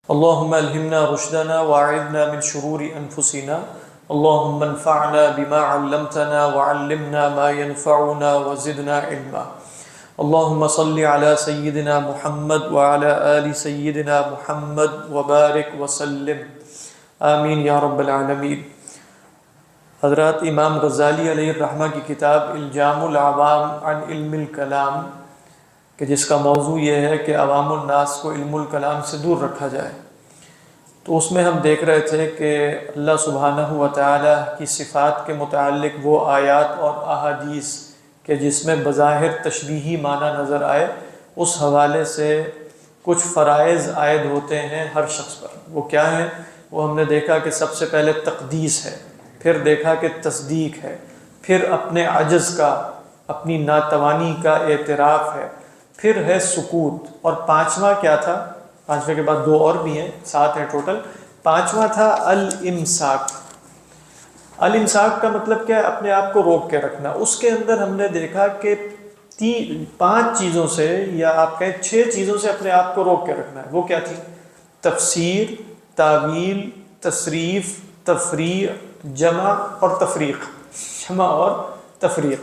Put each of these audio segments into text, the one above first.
اللهم الهمنا رشدنا واعذنا من شرور انفسنا اللهم انفعنا بما علمتنا وعلمنا ما ينفعنا وزدنا علما اللهم صل على سيدنا محمد وعلى آل سيدنا محمد وبارك وسلم آمین یا رب العالمین۔ حضرات امام غزالی علیہ الرحمہ کی کتاب الجام العوام عن علم الکلام کہ جس کا موضوع یہ ہے کہ عوام الناس کو علم الکلام سے دور رکھا جائے، تو اس میں ہم دیکھ رہے تھے کہ اللہ سبحانہ و تعالی کی صفات کے متعلق وہ آیات اور احادیث کہ جس میں بظاہر تشبیہی معنی نظر آئے، اس حوالے سے کچھ فرائض عائد ہوتے ہیں ہر شخص پر۔ وہ کیا ہیں؟ وہ ہم نے دیکھا کہ سب سے پہلے تقدیس ہے، پھر دیکھا کہ تصدیق ہے، پھر اپنے عجز کا، اپنی ناتوانی کا اعتراف ہے، پھر ہے سکوت، اور پانچواں کیا تھا؟ پانچویں کے بعد دو اور بھی ہیں، 7 ہیں ٹوٹل۔ پانچواں تھا الامساک۔ الامساک کا مطلب کیا ہے؟ اپنے آپ کو روک کے رکھنا۔ اس کے اندر ہم نے دیکھا کہ 5 چیزوں سے، یا آپ کہیں 6 چیزوں سے اپنے آپ کو روک کے رکھنا ہے۔ وہ کیا تھی؟ تفسیر، تعویل، تصریف، تفریع، جمع اور تفریق۔ جمع اور تفریق۔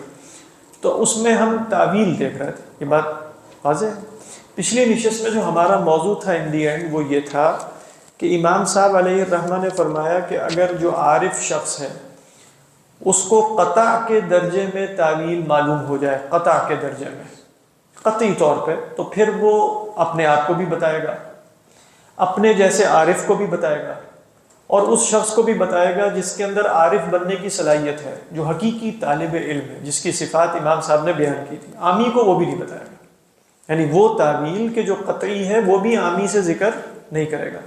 تو اس میں ہم تعویل دیکھ رہے تھے، یہ بات واضح ہے۔ پچھلی نشست میں جو ہمارا موضوع تھا ان دی اینڈ وہ یہ تھا کہ امام صاحب علیہ الرحمہ نے فرمایا کہ اگر جو عارف شخص ہے اس کو قطع کے درجے میں تعویل معلوم ہو جائے، قطع کے درجے میں، قطعی طور پہ، تو پھر وہ اپنے آپ کو بھی بتائے گا، اپنے جیسے عارف کو بھی بتائے گا، اور اس شخص کو بھی بتائے گا جس کے اندر عارف بننے کی صلاحیت ہے، جو حقیقی طالب علم ہے، جس کی صفات امام صاحب نے بیان کی تھی۔ عامی کو وہ بھی نہیں بتائے گا، یعنی وہ تعویل کہ جو قطعی ہے وہ بھی عامی سے ذکر نہیں کرے گا۔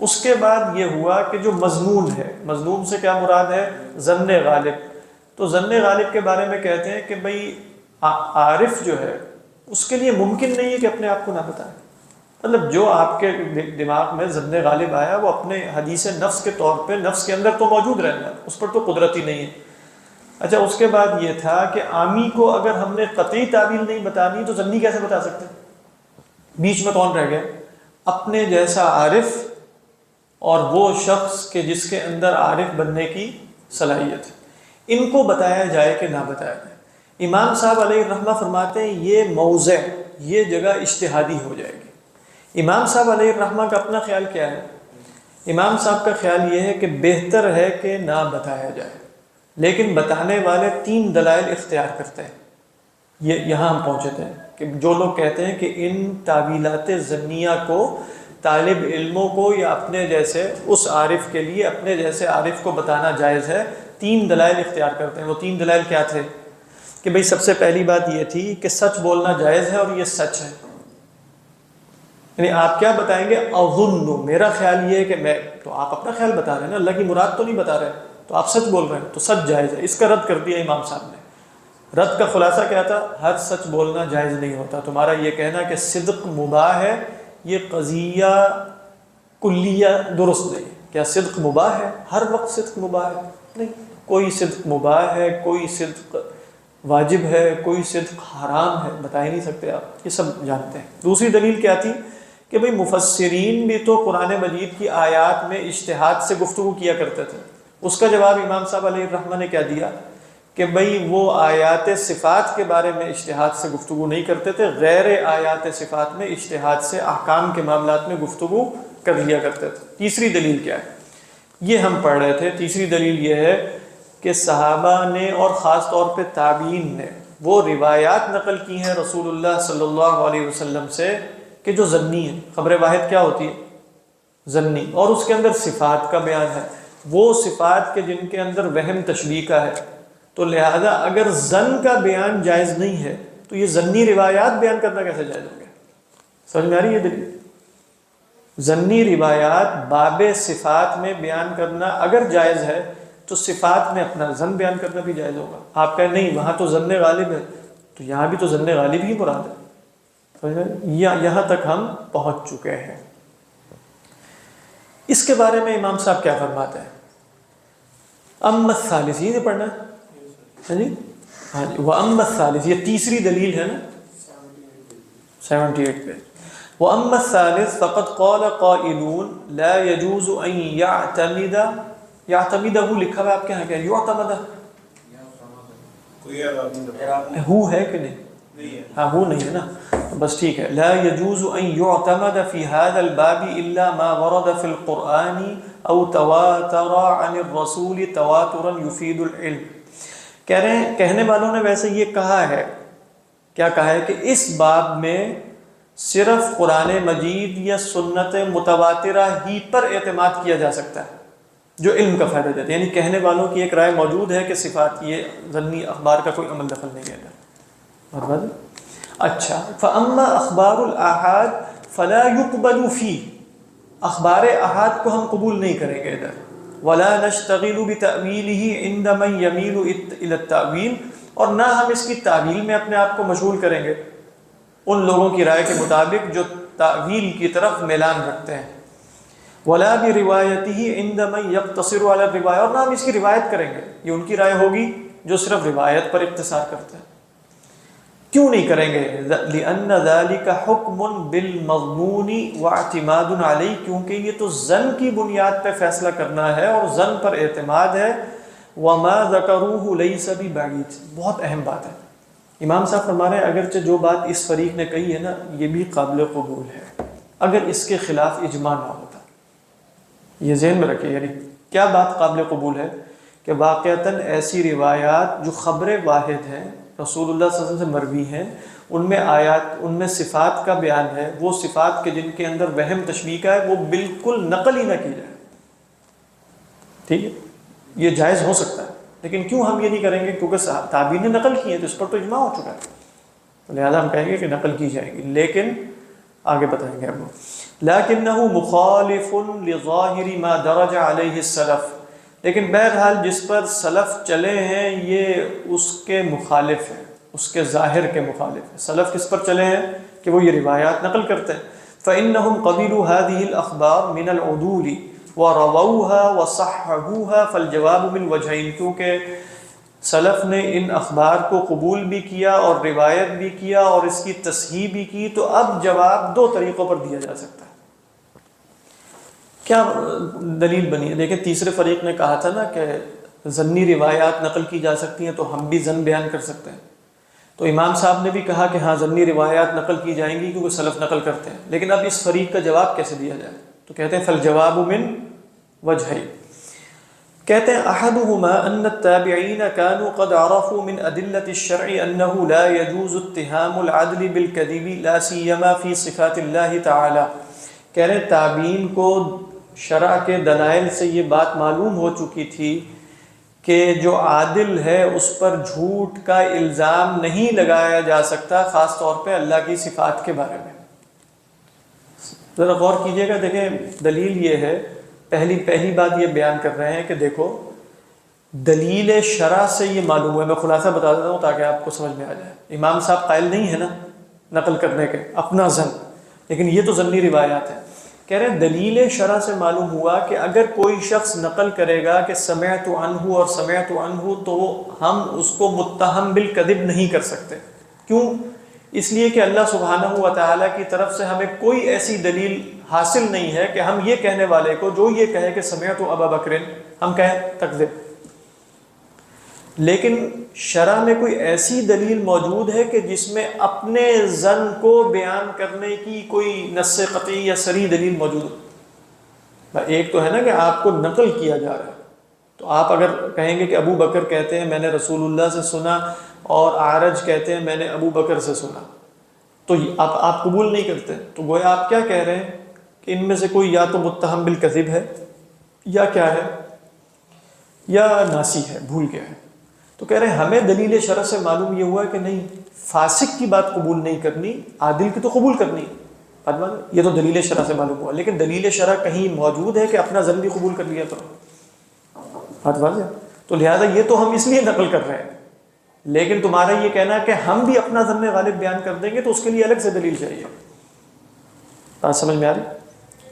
اس کے بعد یہ ہوا کہ جو مظنون ہے، مظنون سے کیا مراد ہے؟ ظن غالب۔ تو ظن غالب کے بارے میں کہتے ہیں کہ بھئی عارف جو ہے اس کے لیے ممکن نہیں ہے کہ اپنے آپ کو نہ بتائے۔ مطلب جو آپ کے دماغ میں ظن غالب آیا وہ اپنے حدیث نفس کے طور پہ نفس کے اندر تو موجود رہنا ہے، اس پر تو قدرت ہی نہیں ہے۔ اچھا، اس کے بعد یہ تھا کہ عامی کو اگر ہم نے قطعی تعویل نہیں بتانی تو ظنی کیسے بتا سکتے؟ بیچ میں کون رہ گیا؟ اپنے جیسا عارف اور وہ شخص کہ جس کے اندر عارف بننے کی صلاحیت ہے، ان کو بتایا جائے کہ نہ بتایا جائے۔ امام صاحب علیہ الرحمہ فرماتے ہیں یہ موضع، یہ جگہ اجتہادی ہو جائے گی۔ امام صاحب علیہ الرحمہ کا اپنا خیال کیا ہے؟ امام صاحب کا خیال یہ ہے کہ بہتر ہے کہ نہ بتایا جائے، لیکن بتانے والے 3 دلائل اختیار کرتے ہیں۔ یہاں ہم پہنچے تھے کہ جو لوگ کہتے ہیں کہ ان تعویلات ظنیہ کو طالب علموں کو یا اپنے جیسے اس عارف کے لیے اپنے جیسے عارف کو بتانا جائز ہے، 3 دلائل اختیار کرتے ہیں۔ وہ 3 دلائل کیا تھے؟ کہ بھئی سب سے پہلی بات یہ تھی کہ سچ بولنا جائز ہے اور یہ سچ ہے، یعنی آپ کیا بتائیں گے؟ اظن، میرا خیال یہ ہے کہ میں، تو آپ اپنا خیال بتا رہے ہیں نا، اللہ کی مراد تو نہیں بتا رہے، تو آپ سچ بول رہے ہیں، تو سچ جائز ہے۔ اس کا رد کر دیا امام صاحب نے۔ رد کا خلاصہ کیا تھا؟ ہر سچ بولنا جائز نہیں ہوتا۔ تمہارا یہ کہنا کہ صدق مباح ہے، یہ قضیہ کلیہ درست نہیں۔ کیا صدق مباح ہے؟ ہر وقت صدق مباح ہے؟ نہیں، کوئی صدق مباح ہے، کوئی صدق واجب ہے، کوئی صدق حرام ہے، بتا ہی نہیں سکتے آپ، یہ سب جانتے ہیں۔ دوسری دلیل کیا تھی؟ کہ بھئی مفسرین بھی تو قرآن مجید کی آیات میں اجتہاد سے گفتگو کیا کرتے تھے۔ اس کا جواب امام صاحب علیہ الرحمہ نے کیا دیا؟ کہ بھئی وہ آیات صفات کے بارے میں اجتہاد سے گفتگو نہیں کرتے تھے، غیر آیات صفات میں اجتہاد سے احکام کے معاملات میں گفتگو کر لیا کرتے تھے۔ تیسری دلیل کیا ہے؟ یہ ہم پڑھ رہے تھے۔ تیسری دلیل یہ ہے کہ صحابہ نے اور خاص طور پہ تابعین نے وہ روایات نقل کی ہیں رسول اللہ صلی اللہ علیہ وسلم سے کہ جو ظنی ہے۔ خبر واحد کیا ہوتی ہے؟ ظنی، اور اس کے اندر صفات کا بیان ہے، وہ صفات کے جن کے اندر وہم تشبیہ کا ہے۔ تو لہذا اگر ظن کا بیان جائز نہیں ہے تو یہ ظنی روایات بیان کرنا کیسے جائز ہو گیا؟ سمجھ میں آ رہی ہے دلیل؟ ظنی روایات باب صفات میں بیان کرنا اگر جائز ہے تو صفات میں اپنا ظن بیان کرنا بھی جائز ہوگا۔ آپ کہیں نہیں وہاں تو ظن غالب ہے، تو یہاں بھی تو ظن غالب ہی مراد ہے۔ یہاں تک ہم پہنچ چکے ہیں۔ اس کے بارے میں امام صاحب کیا فرماتے ہیں؟ اما الثالث، یہ پڑھنا ہے جی، وَأَمَّا الثَّالِثِ، یہ تیسری دلیل ہے نا، 78 پہ۔ وأما الثالث فقد قال قائلون لا يجوز أن يعتمده لکھا ہے آپ کے یہاں کیا یعتمد ہو ہے کہ نہیں؟ ہاں ہو نہیں ہے نا، بس ٹھیک ہے. لا يجوز أن يعتمد في هذا الباب إلا ما ورد في القرآن أو تواتر عن الرسول تواترا يفيد العلم. کہہ رہے ہیں کہنے والوں نے ویسے یہ کہا ہے، کیا کہا ہے کہ اس باب میں صرف قرآن مجید یا سنت متواترہ ہی پر اعتماد کیا جا سکتا ہے جو علم کا فائدہ دیتے ہیں. یعنی کہنے والوں کی ایک رائے موجود ہے کہ صفات یہ ضمنی اخبار کا کوئی عمل دخل نہیں ہے. مطلب اچھا فاما اخبار الاحاد فلا يقبل فيه، اخبار احاد کو ہم قبول نہیں کریں گے ادھر. ولا نشتغل بتأویلہ عند من يميل الى التأویل، اور نہ ہم اس کی تعویل میں اپنے آپ کو مشغول کریں گے ان لوگوں کی رائے کے مطابق جو تعویل کی طرف میلان رکھتے ہیں. ولا بروايته عند من يقتصر على الرواية، اور نہ ہم اس کی روایت کریں گے، یہ ان کی رائے ہوگی جو صرف روایت پر اقتصار کرتے ہیں. کیوں نہیں کریں گے؟ لأن ذلك حکم بالمضمون واعتماد علیہ، کیونکہ یہ تو ظن کی بنیاد پہ فیصلہ کرنا ہے اور ظن پر اعتماد ہے. وما ذکروہ لیس ببعید، بہت اہم بات ہے. امام صاحب فرما رہے ہیں اگرچہ جو بات اس فریق نے کہی ہے نا یہ بھی قابل قبول ہے اگر اس کے خلاف اجماع نہ ہوتا. یہ ذہن میں رکھیں. یعنی کیا بات قابل قبول ہے کہ واقعتاً ایسی روایات جو خبر واحد ہیں، رسول اللہ صلی اللہ علیہ وسلم سے مروی ہیں، ان میں آیات، ان میں صفات کا بیان ہے، وہ صفات کے جن کے اندر وہم تشبیہ کا ہے وہ بالکل نقل ہی نہ کی جائے. ٹھیک ہے، یہ جائز ہو سکتا ہے، لیکن کیوں ہم یہ نہیں کریں گے؟ کیونکہ تابعین نے نقل کی ہے تو اس پر تو اجماع ہو چکا ہے، لہذا ہم کہیں گے کہ نقل کی جائے گی. لیکن آگے بتائیں گے ہم. لیکنہ مخالف لظاہر ما درج علیہ السلف، لیکن بہرحال جس پر سلف چلے ہیں یہ اس کے مخالف ہے، اس کے ظاہر کے مخالف ہے. سلف کس پر چلے ہیں کہ وہ یہ روایات نقل کرتے ہیں. فإنهم قبلوا هذه الأخبار من العدول ورووها وصححوها فالجواب من وجهين، کیونکہ سلف نے ان اخبار کو قبول بھی کیا اور روایت بھی کیا اور اس کی تصحیح بھی کی، تو اب جواب دو طریقوں پر دیا جا سکتا ہے. کیا دلیل بنی ہے؟ دیکھیں تیسرے فریق نے کہا تھا نا کہ ضمنی روایات نقل کی جا سکتی ہیں تو ہم بھی ضمن بیان کر سکتے ہیں. تو امام صاحب نے بھی کہا کہ ہاں ضمنی روایات نقل کی جائیں گی کیونکہ سلف نقل کرتے ہیں. لیکن اب اس فریق کا جواب کیسے دیا جائے؟ تو کہتے ہیں فالجواب من وجہین. کہتے ہیں احدہما ان التابعین كانوا قد عرفوا من ادلة الشرع انه لا يجوز اتهام العدل بالكذب لا سيما في صفات اللہ تعالی. کہہ رہے تابعین کو شرع کے دلائل سے یہ بات معلوم ہو چکی تھی کہ جو عادل ہے اس پر جھوٹ کا الزام نہیں لگایا جا سکتا، خاص طور پہ اللہ کی صفات کے بارے میں. ذرا غور کیجئے گا. دیکھیں دلیل یہ ہے، پہلی بات یہ بیان کر رہے ہیں کہ دیکھو دلیل شرع سے یہ معلوم ہے. میں خلاصہ بتا دیتا ہوں تاکہ آپ کو سمجھ میں آ جائے. امام صاحب قائل نہیں ہے نا نقل کرنے کے، اپنا ظن، لیکن یہ تو ضمنی روایات ہیں. کہہ رہے ہیں دلیل شرع سے معلوم ہوا کہ اگر کوئی شخص نقل کرے گا کہ سمعت عنہ اور سمعت عنہ، تو ہم اس کو متہم بالکذب نہیں کر سکتے. کیوں؟ اس لیے کہ اللہ سبحانہ و تعالیٰ کی طرف سے ہمیں کوئی ایسی دلیل حاصل نہیں ہے کہ ہم یہ کہنے والے کو جو یہ کہے کہ سمعت ابا بکر ہم کہیں تکذب. لیکن شرع میں کوئی ایسی دلیل موجود ہے کہ جس میں اپنے ظن کو بیان کرنے کی کوئی نص قطعی یا صریح دلیل موجود ہے. ایک تو ہے نا کہ آپ کو نقل کیا جا رہا ہے، تو آپ اگر کہیں گے کہ ابو بکر کہتے ہیں میں نے رسول اللہ سے سنا اور اعرج کہتے ہیں میں نے ابو بکر سے سنا، تو آپ قبول نہیں کرتے. تو گویا آپ کیا کہہ رہے ہیں کہ ان میں سے کوئی یا تو متہم بالکذب ہے یا کیا ہے، یا ناسی ہے، بھول گیا ہے. تو کہہ رہے ہیں ہمیں دلیل شرع سے معلوم یہ ہوا کہ نہیں، فاسق کی بات قبول نہیں کرنی، عادل کی تو قبول کرنی. یہ تو دلیل شرع سے معلوم ہوا. لیکن دلیل شرع کہیں موجود ہے کہ اپنا ظن بھی قبول کر لیا کرو. تو لہذا یہ تو ہم اس لیے نقل کر رہے ہیں، لیکن تمہارا یہ کہنا ہے کہ ہم بھی اپنا ظن غالب بیان کر دیں گے تو اس کے لیے الگ سے دلیل چاہیے. بات سمجھ میں آ رہی؟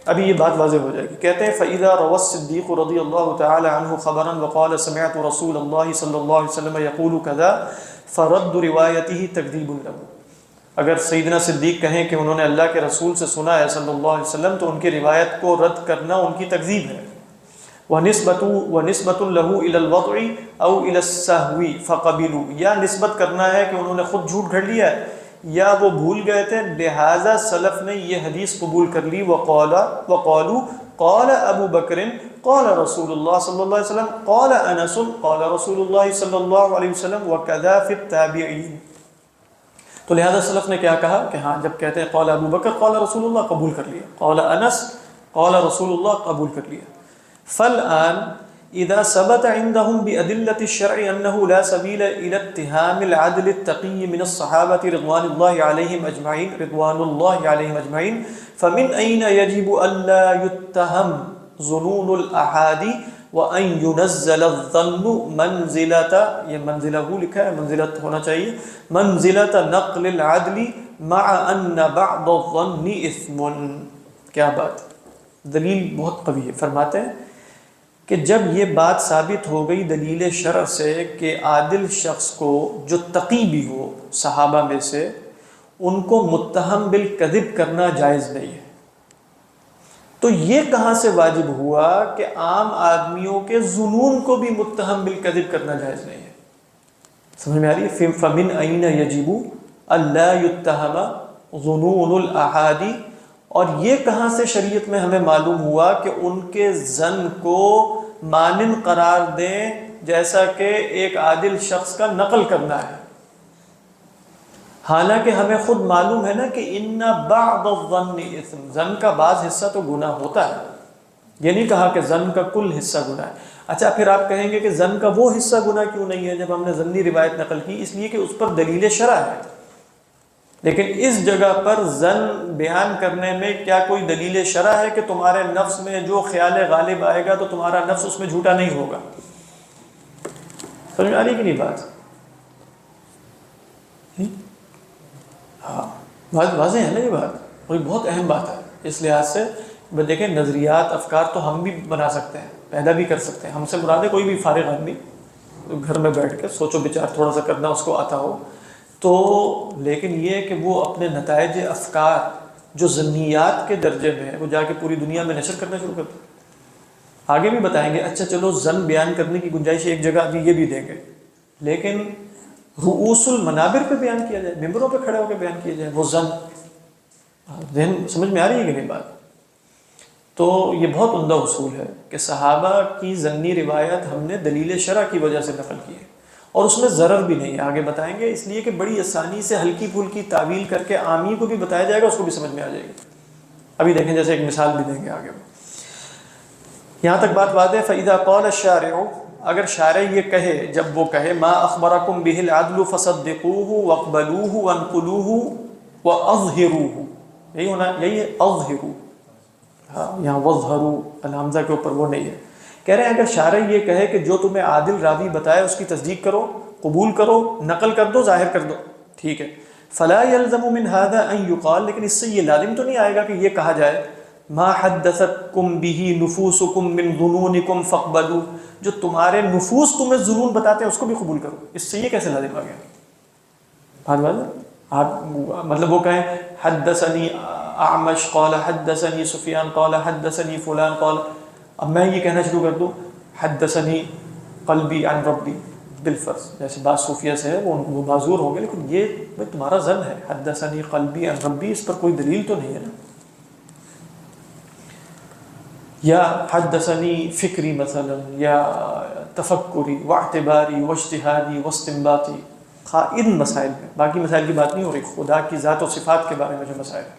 ابھی یہ بات واضح ہو جائے گی. کہتے ہیں فَإِذَا رَوَى الصِّدِّيقُ رَضِيَ اللَّهُ تَعَالَى عَنْهُ خَبَرًا وَقَالَ سَمِعْتُ رَسُولَ اللَّهِ صَلَّى اللَّهُ عَلَيْهِ وسلم يَقُولُ كَذَا فَرَدُّ رِوَایَتِهِ تَكْذِيبٌ لَهُ. اگر سیدنا صدیق کہیں کہ انہوں نے اللہ کے رسول سے سنا ہے صلی اللہ علیہ وسلم، تو ان کی روایت کو رد کرنا ان کی تکذیب ہے۔ وَنِسْبَةٌ لَهُ إِلَى الْوَضْعِ أَوْ إِلَى السَّهْوِ فَقَبِلُوا، یا نسبت کرنا ہے کہ انہوں نے خود جھوٹ گھڑ لیا ہے یا وہ بھول گئے تھے، لہٰذا سلف نے یہ حدیث قبول کر لی۔ وَقَالُوا قَالَ أَبُو بَكْرٍ قَالَ رَسُولُ اللَّهِ صلی اللہ علیہ وسلم قَالَ أَنَسٌ قَالَ رَسُولُ اللَّهِ صلی اللہ علیہ وسلم وَكَذَا فِي التَّابِعِينَ۔ تو لہذا سلف نے کیا کہا کہ ہاں جب کہتے ہیں قال ابو بکر قال رسول اللہ قبول کر لیا، قال انس قال رسول اللہ قبول کر لیا۔ فالآن اذا ثبت عندهم بأدلة الشرع انه لا سبيل الى اتهام العدل التقي من الصحابة رضوان الله عليهم اجمعين فمن اين يجب الا يتهم ظنون الاحادي وان ينزل الظن منزلة، یہ منزلہ لکھا ہے، منزلت ہونا چاہیے، منزلة نقل العدل مع ان بعض الظن اثم۔ کیا بات، دلیل بہت قوی ہے۔ فرماتے ہیں کہ جب یہ بات ثابت ہو گئی دلیل شرع سے کہ عادل شخص کو جو تقی بھی ہو صحابہ میں سے، ان کو متہم بالکذب کرنا جائز نہیں ہے، تو یہ کہاں سے واجب ہوا کہ عام آدمیوں کے ظنون کو بھی متہم بالکذب کرنا جائز نہیں ہے؟ سمجھ میں آ رہی ہے؟ فَمِنْ أَيْنَ يَجِبُ أَلَّا يُتَّهَمَ ظُنُونُ الْأَحَادِ، اور یہ کہاں سے شریعت میں ہمیں معلوم ہوا کہ ان کے ظن کو مانند قرار دیں جیسا کہ ایک عادل شخص کا نقل کرنا ہے؟ حالانکہ ہمیں خود معلوم ہے نا کہ ان بعض الظن اثم، ظن کا بعض حصہ تو گناہ ہوتا ہے، یہ نہیں کہا کہ ظن کا کل حصہ گناہ ہے۔ اچھا پھر آپ کہیں گے کہ ظن کا وہ حصہ گناہ کیوں نہیں ہے جب ہم نے ظنی روایت نقل کی؟ اس لیے کہ اس پر دلیل شرع ہے، لیکن اس جگہ پر ظن بیان کرنے میں کیا کوئی دلیل شرع ہے کہ تمہارے نفس میں جو خیال غالب آئے گا تو تمہارا نفس اس میں جھوٹا نہیں ہوگا؟ سمجھ میں آ رہی کہ نہیں بات؟ ہاں واضح ہے نا یہ بات، اور یہ بہت اہم بات ہے۔ اس لحاظ سے دیکھیں نظریات افکار تو ہم بھی بنا سکتے ہیں، پیدا بھی کر سکتے ہیں، ہم سے مراد ہے کوئی بھی فارغ آدمی گھر میں بیٹھ کے سوچو بچار تھوڑا سا کرنا اس کو آتا ہو تو، لیکن یہ کہ وہ اپنے نتائج افکار جو ظنیات کے درجے میں ہے وہ جا کے پوری دنیا میں نشر کرنا شروع کرتے ہیں۔ آگے بھی بتائیں گے، اچھا چلو ظن بیان کرنے کی گنجائش ایک جگہ ابھی یہ بھی دیں گے، لیکن رؤوس المنابر پہ بیان کیا جائے، ممبروں پہ کھڑے ہو کے بیان کیا جائے وہ ظن، ذہن سمجھ میں آ رہی ہے کہ نہیں بات؟ تو یہ بہت عمدہ اصول ہے کہ صحابہ کی ظنی روایت ہم نے دلیل شرع کی وجہ سے نقل کی ہے، اور اس میں ضرر بھی نہیں ہے، آگے بتائیں گے، اس لیے کہ بڑی آسانی سے ہلکی پھلکی تعویل کر کے عامی کو بھی بتایا جائے گا، اس کو بھی سمجھ میں آ جائے گی۔ ابھی دیکھیں جیسے ایک مثال بھی دیں گے آگے۔ یہاں تک بات واضح ہے۔ فَإِذَا قَالَ الشَّارِعُ، اگر شارع یہ کہے، جب وہ کہے مَا أَخْبَرَكُمْ بِهِ الْعَدْلُ فَصَدِّقُوهُ وَاقْبَلُوهُ وَانْقُلُوهُ وَأَظْهِرُوهُ، یہی ہونا، یہی ہے اظہروا، ہاں یہاں وَظْهَرُوا الحمزہ کے اوپر وہ نہیں ہے۔ کہہ رہے ہیں اگر شارع یہ کہے کہ جو تمہیں عادل راوی بتائے اس کی تصدیق کرو، قبول کرو، نقل کر دو، ظاہر کر دو، ٹھیک ہے، فلا يلزم من هذا ان يقال، لیکن اس سے یہ لازم تو نہیں آئے گا کہ یہ کہا جائے ما حدثتکم به نفوسکم من ظنونکم فاقبلوا، جو تمہارے نفوس تمہیں ظنون بتاتے ہیں اس کو بھی قبول کرو۔ اس سے یہ کیسے لازم آ گیا؟ بات واضح؟ آپ مطلب وہ کہیں حدثنی اعمش قال حدثنی سفیان قال حدثنی فلان قال، اب میں یہ کہنا شروع کر دوں حدثنی قلبی عن ربی بالفرض، جیسے بعض صوفیہ سے ہے وہ معذور ہوں گے، لیکن یہ بھائی تمہارا ظن ہے، حدثنی قلبی عن ربی، اس پر کوئی دلیل تو نہیں ہے نا۔ یا حدثنی فکری مثلا، یا تفکری واعتباری واجتہادی واستنباطی، ان مسائل میں، باقی مسائل کی بات نہیں ہو رہی، خدا کی ذات و صفات کے بارے میں جو مسائل ہیں۔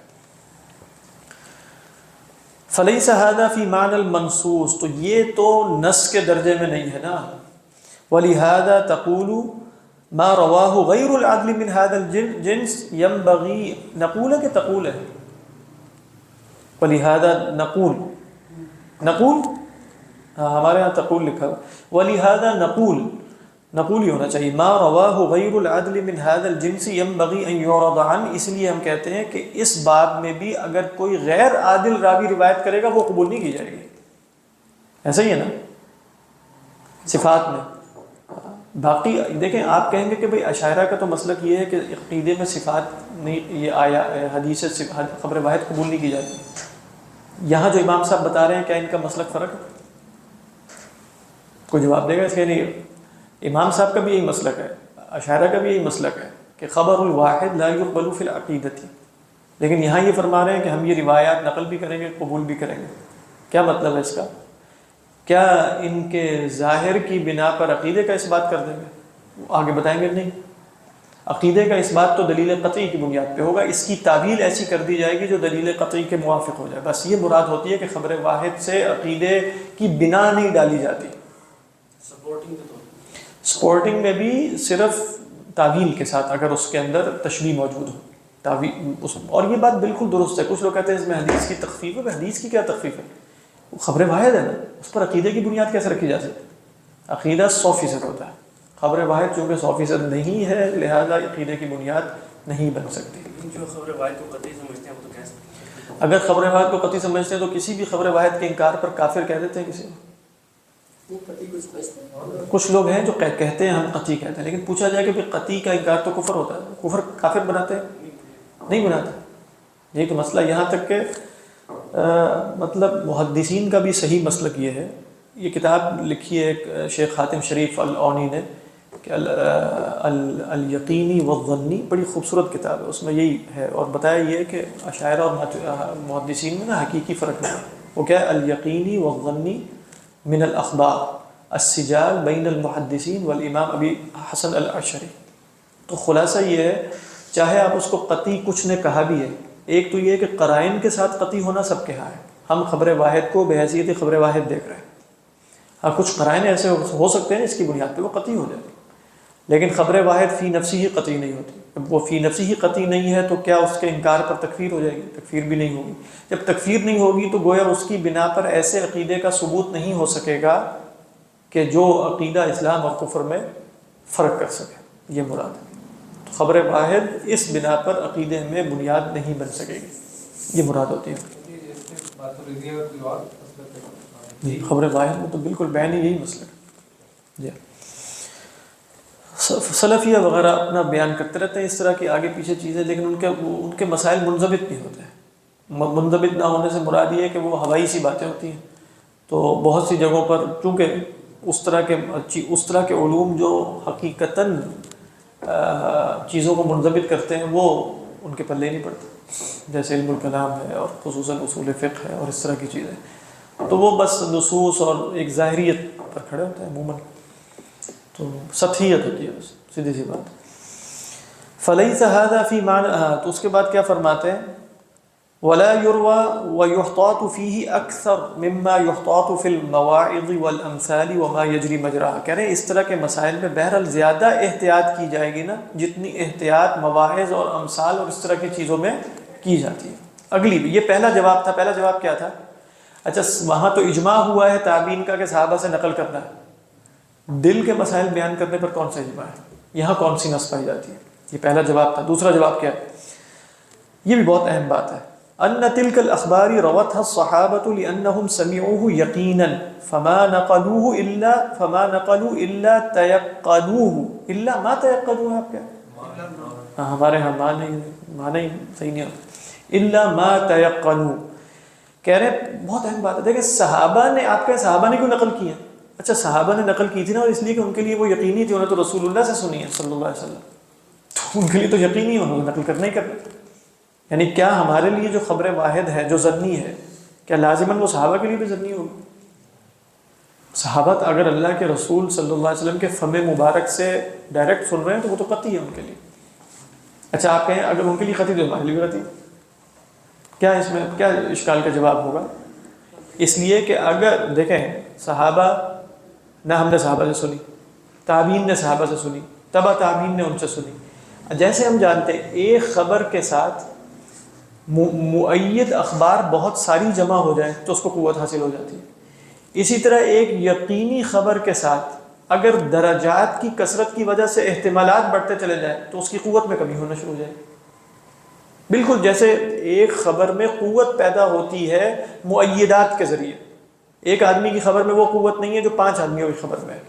فلیس ھذا فی معنی المنصوص، تو یہ تو نص کے درجے میں نہیں ہے نا۔ ولہذا تقول ما رواہ غیر العدل من ھذا الجنس ينبغی، نقول ہے کہ تقول ہے؟ ولہذا نقول ہمارے یہاں تقول لکھا ہوا، ولہذا نقول ہی ہونا چاہیے، ما رواہ غیر العدل من ھذا الجنس ينبغی ان يعرض عنہ، اس لیے ہم کہتے ہیں کہ اس باب میں بھی اگر کوئی غیر عادل راوی روایت کرے گا وہ قبول نہیں کی جائے گی۔ ایسا ہی ہے نا صفات میں، باقی دیکھیں آپ کہیں گے کہ بھئی اشاعرہ کا تو مسلک یہ ہے کہ عقیدے میں صفات نہیں، یہ آیا حدیث سے خبر واحد قبول نہیں کی جاتی۔ یہاں جو امام صاحب بتا رہے ہیں کیا ان کا مسلک فرق ہے؟ کوئی جواب دے گا اس کے؟ نہیں، امام صاحب کا بھی یہی مسلک ہے، اشاعرہ کا بھی یہی مسلک ہے کہ خبر الواحد لا يقبل فی العقیدتی، لیکن یہاں یہ فرما رہے ہیں کہ ہم یہ روایات نقل بھی کریں گے، قبول بھی کریں گے۔ کیا مطلب ہے اس کا؟ کیا ان کے ظاہر کی بنا پر عقیدے کا اس بات کر دیں گے؟ آگے بتائیں گے نہیں، عقیدے کا اس بات تو دلیل قطعی کی بنیاد پہ ہوگا، اس کی تعویل ایسی کر دی جائے گی جو دلیل قطعی کے موافق ہو جائے۔ بس یہ مراد ہوتی ہے کہ خبر واحد سے عقیدے کی بنا نہیں ڈالی جاتی۔ سپورٹنگ میں بھی صرف تعویل کے ساتھ، اگر اس کے اندر تشبیہ موجود ہو، اور یہ بات بالکل درست ہے۔ کچھ لوگ کہتے ہیں اس میں حدیث کی تخفیف ہے، حدیث کی کیا تخفیف ہے؟ وہ خبر واحد ہے نا، اس پر عقیدے کی بنیاد کیسے رکھی جا سکتی؟ عقیدہ 100% ہوتا ہے، خبر واحد چونکہ 100% نہیں ہے لہذا عقیدے کی بنیاد نہیں بن سکتی۔ جو خبر واحد کو قطعی سمجھتے ہیں وہ تو کہہ سکتے ہیں، اگر خبر واحد کو قطعی سمجھتے ہیں تو کسی بھی خبر واحد کے انکار پر کافر کہہ دیتے ہیں کسی کو؟ کچھ لوگ ہیں جو کہتے ہیں ہم قطعی کہتے ہیں، لیکن پوچھا جائے کہ قطعی کا انکار تو کفر ہوتا ہے، کفر کافر بناتے ہیں؟ نہیں بناتے۔ یہی تو مسئلہ، یہاں تک کہ مطلب محدثین کا بھی صحیح مسلک یہ ہے۔ یہ کتاب لکھی ہے ایک شیخ حاتم شریف العونی نے کہ الیقینی والظنی، بڑی خوبصورت کتاب ہے، اس میں یہی ہے، اور بتایا یہ کہ اشاعرہ اور محدثین میں نا حقیقی فرق نہیں ہے۔ وہ کیا ہے؟ الیقینی والظنی من الاخبار السجال بین المحدثین والامام ابی حسن الاشعری۔ تو خلاصہ یہ ہے، چاہے آپ اس کو قطعی کچھ نے کہا بھی ہے، ایک تو یہ کہ قرائن کے ساتھ قطعی ہونا سب کے ہاں ہے، ہم خبر واحد کو بحیثیت خبر واحد دیکھ رہے ہیں، ہاں کچھ قرائن ایسے ہو سکتے ہیں اس کی بنیاد پہ وہ قطعی ہو جائے، لیکن خبر واحد فی نفسی ہی قطعی نہیں ہوتی۔ جب وہ فی نفسی ہی قطعی نہیں ہے تو کیا اس کے انکار پر تکفیر ہو جائے گی؟ تکفیر بھی نہیں ہوگی۔ جب تکفیر نہیں ہوگی تو گویا اس کی بنا پر ایسے عقیدے کا ثبوت نہیں ہو سکے گا کہ جو عقیدہ اسلام اور کفر میں فرق کر سکے، یہ مراد ہے۔ تو خبر واحد اس بنا پر عقیدے میں بنیاد نہیں بن سکے گی، یہ مراد ہوتی ہے۔ جی خبر واحد میں تو بالکل بین ہی یہی مسئلہ ہے۔ جی سلفیہ وغیرہ اپنا بیان کرتے رہتے ہیں اس طرح کی آگے پیچھے چیزیں، لیکن ان کے مسائل منضبط نہیں ہوتے ہیں۔ منضبط نہ ہونے سے مراد یہ ہے کہ وہ ہوائی سی باتیں ہوتی ہیں، تو بہت سی جگہوں پر چونکہ اس طرح کے علوم جو حقیقتاً چیزوں کو منضبط کرتے ہیں وہ ان کے پلے نہیں پڑتے، جیسے علم الکلام ہے اور خصوصاً اصول فقہ ہے اور اس طرح کی چیزیں، تو وہ بس نصوص اور ایک ظاہریت پر کھڑے ہوتے ہیں عموماً، تو سطحیت ہوتی ہے، بس سیدھی سی بات۔ فَلَيْسَ هَذَا فِي مَعْنَى، تو اس کے بعد کیا فرماتے ہیں؟ وَلَا يُرْوَى وَيُحْتَاطُ فِيهِ أَكْثَرُ مِمَّا يُحْتَاطُ فِي الْمَوَاعِظِ وَالْأَمْثَالِ وَمَا يَجْرِي مَجْرَاهَا۔ کہہ رہے ہیں اس طرح کے مسائل میں بہرحال زیادہ احتیاط کی جائے گی نا، جتنی احتیاط مواعظ اور امثال اور اس طرح کی چیزوں میں کی جاتی ہے۔ اگلی بھی، یہ پہلا جواب تھا۔ پہلا جواب کیا تھا؟ اچھا وہاں تو اجماع ہوا ہے تابعین کا کہ صحابہ سے نقل کرنا ہے، دل کے مسائل بیان کرنے پر کون سا اجماع ہے؟ یہاں کون سی نص پائی جاتی ہے؟ یہ پہلا جواب تھا۔ دوسرا جواب کیا ہے؟ یہ بھی بہت اہم بات ہے۔ ان تلك الاخبار روتها الصحابه لانهم سمعوه يقينا فما نقلوا الا تيقنوه الا ما تيقنوه۔ آپ کیا ہمارے ہاں معنی صحیح نہیں ہوتا، الا ما تيقنوا، کہہ رہے بہت اہم بات ہے۔ دیکھیں صحابہ نے، آپ کے صحابہ نے کیوں نقل کی ہے؟ اچھا صحابہ نے نقل کی تھی نا، اور اس لیے کہ ان کے لیے وہ یقینی تھی، انہیں تو رسول اللہ سے سنی ہے صلی اللہ علیہ وسلم، تو ان کے لیے تو یقینی ہے، انہوں نے نقل کرنا ہی کرنا۔ یعنی کیا ہمارے لیے جو خبر واحد ہے جو ضنی ہے، کیا لازماً وہ صحابہ کے لیے بھی ضنی ہوگی؟ صحابہ اگر اللہ کے رسول صلی اللہ علیہ وسلم کے فم مبارک سے ڈائریکٹ سن رہے ہیں تو وہ تو قطعی ہے ان کے لیے۔ اچھا آپ کہیں اگر ان کے لیے قطعی تو ہمارے لیے بھی قطعی، کیا اس میں کیا اشکال کا جواب ہوگا؟ اس لیے کہ اگر دیکھیں صحابہ نہ، ہم نے صحابہ سے سنی، تابعین نے صحابہ سے سنی، تبع تابعین نے ان سے سنی، جیسے ہم جانتے ہیں ایک خبر کے ساتھ مؤید اخبار بہت ساری جمع ہو جائیں تو اس کو قوت حاصل ہو جاتی ہے، اسی طرح ایک یقینی خبر کے ساتھ اگر درجات کی کثرت کی وجہ سے احتمالات بڑھتے چلے جائیں تو اس کی قوت میں کمی ہونا شروع ہو جائے گی۔ بالکل جیسے ایک خبر میں قوت پیدا ہوتی ہے مؤیدات کے ذریعے، ایک آدمی کی خبر میں وہ قوت نہیں ہے جو 5 آدمیوں کی خبر میں ہے،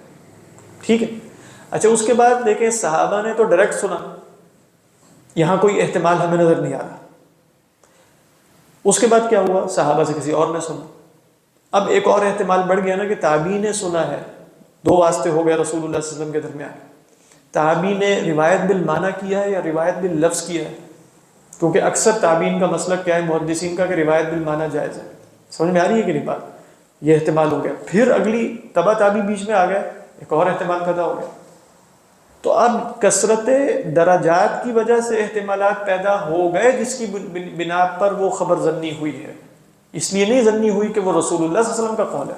ٹھیک ہے؟ اچھا اس کے بعد دیکھیں صحابہ نے تو ڈائریکٹ سنا، یہاں کوئی احتمال ہمیں نظر نہیں آ رہا. اس کے بعد کیا ہوا؟ صحابہ سے کسی اور نے سنا. اب ایک اور احتمال بڑھ گیا نا کہ تابعی نے سنا ہے، دو واسطے ہو گئے رسول اللہ صلی اللہ علیہ وسلم کے درمیان. تابعی نے روایت بالمعنی کیا ہے یا روایت باللفظ کیا ہے؟ کیونکہ اکثر تابعین کا مسلک کیا ہے محدثین کا کہ روایت بالمعنی جائز ہے. سمجھ میں آ رہی ہے کہ نہیں بات؟ یہ احتمال ہو گیا. پھر اگلی تبع تابعی بیچ میں آ گئے، ایک اور احتمال پیدا ہو گیا. تو اب کثرت درجات کی وجہ سے احتمالات پیدا ہو گئے جس کی بنا پر وہ خبر ظنی ہوئی ہے. اس لیے نہیں ظنی ہوئی کہ وہ رسول اللہ صلی اللہ علیہ وسلم کا قول ہے.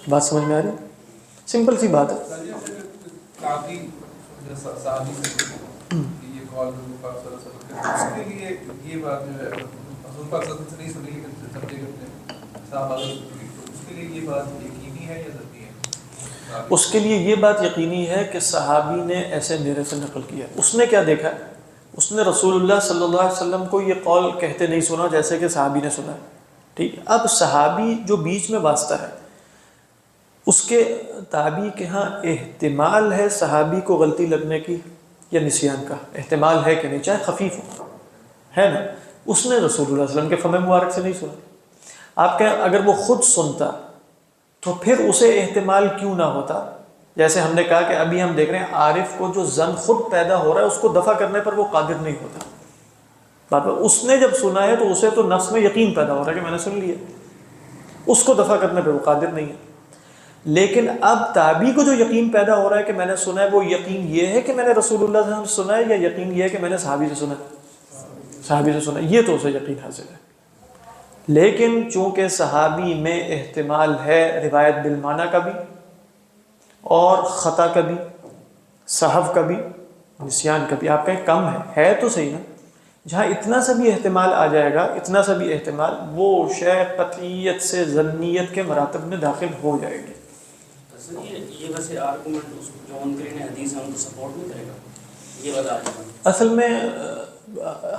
بات سمجھ میں آ رہی؟ سمپل سی بات ہے. اس کے لیے یہ بات یقینی ہے کہ صحابی نے ایسے میرے سے نقل کیا. اس نے کیا دیکھا؟ اس نے رسول اللہ صلی اللہ علیہ وسلم کو یہ قول کہتے نہیں سنا جیسے کہ صحابی نے سنا ہے. ٹھیک. اب صحابی جو بیچ میں واسطہ ہے اس کے تابعی کے ہاں احتمال ہے صحابی کو غلطی لگنے کی یا نسیان کا احتمال ہے کہ نہیں، چاہے خفیف ہو، ہے نا. اس نے رسول اللہ صلی اللہ علیہ وسلم کے فم مبارک سے نہیں سنا. آپ کہیں اگر وہ خود سنتا تو پھر اسے احتمال کیوں نہ ہوتا؟ جیسے ہم نے کہا کہ ابھی ہم دیکھ رہے ہیں عارف کو جو ظن خود پیدا ہو رہا ہے اس کو دفع کرنے پر وہ قادر نہیں ہوتا. بات اس نے جب سنا ہے تو اسے تو نفس میں یقین پیدا ہو رہا ہے کہ میں نے سن لیا، اس کو دفع کرنے پہ وہ قادر نہیں ہے. لیکن اب تابعی کو جو یقین پیدا ہو رہا ہے کہ میں نے سنا ہے، وہ یقین یہ ہے کہ میں نے رسول اللہ صلی اللہ علیہ وسلم سنا ہے یا یقین یہ ہے کہ میں نے صحابی سے سنا ہے؟ صحابی سے سنا ہے، یہ تو اسے یقین حاصل ہے. لیکن چونکہ صحابی میں احتمال ہے روایت بالمعنی کا بھی اور خطا کا بھی، سہو کا بھی، نسیان کا بھی. آپ کہیں کم ہے تو صحیح نا. جہاں اتنا سا بھی احتمال آ جائے گا، اتنا سا بھی احتمال، وہ شے قطعیت سے ظنیت کے مراتب میں داخل ہو جائے گی. یہ ویسے آرگومنٹ جو منکرین حدیث ہیں ان کو سپورٹ نہیں کرے گا، یہ بتا رہا ہوں. اصل میں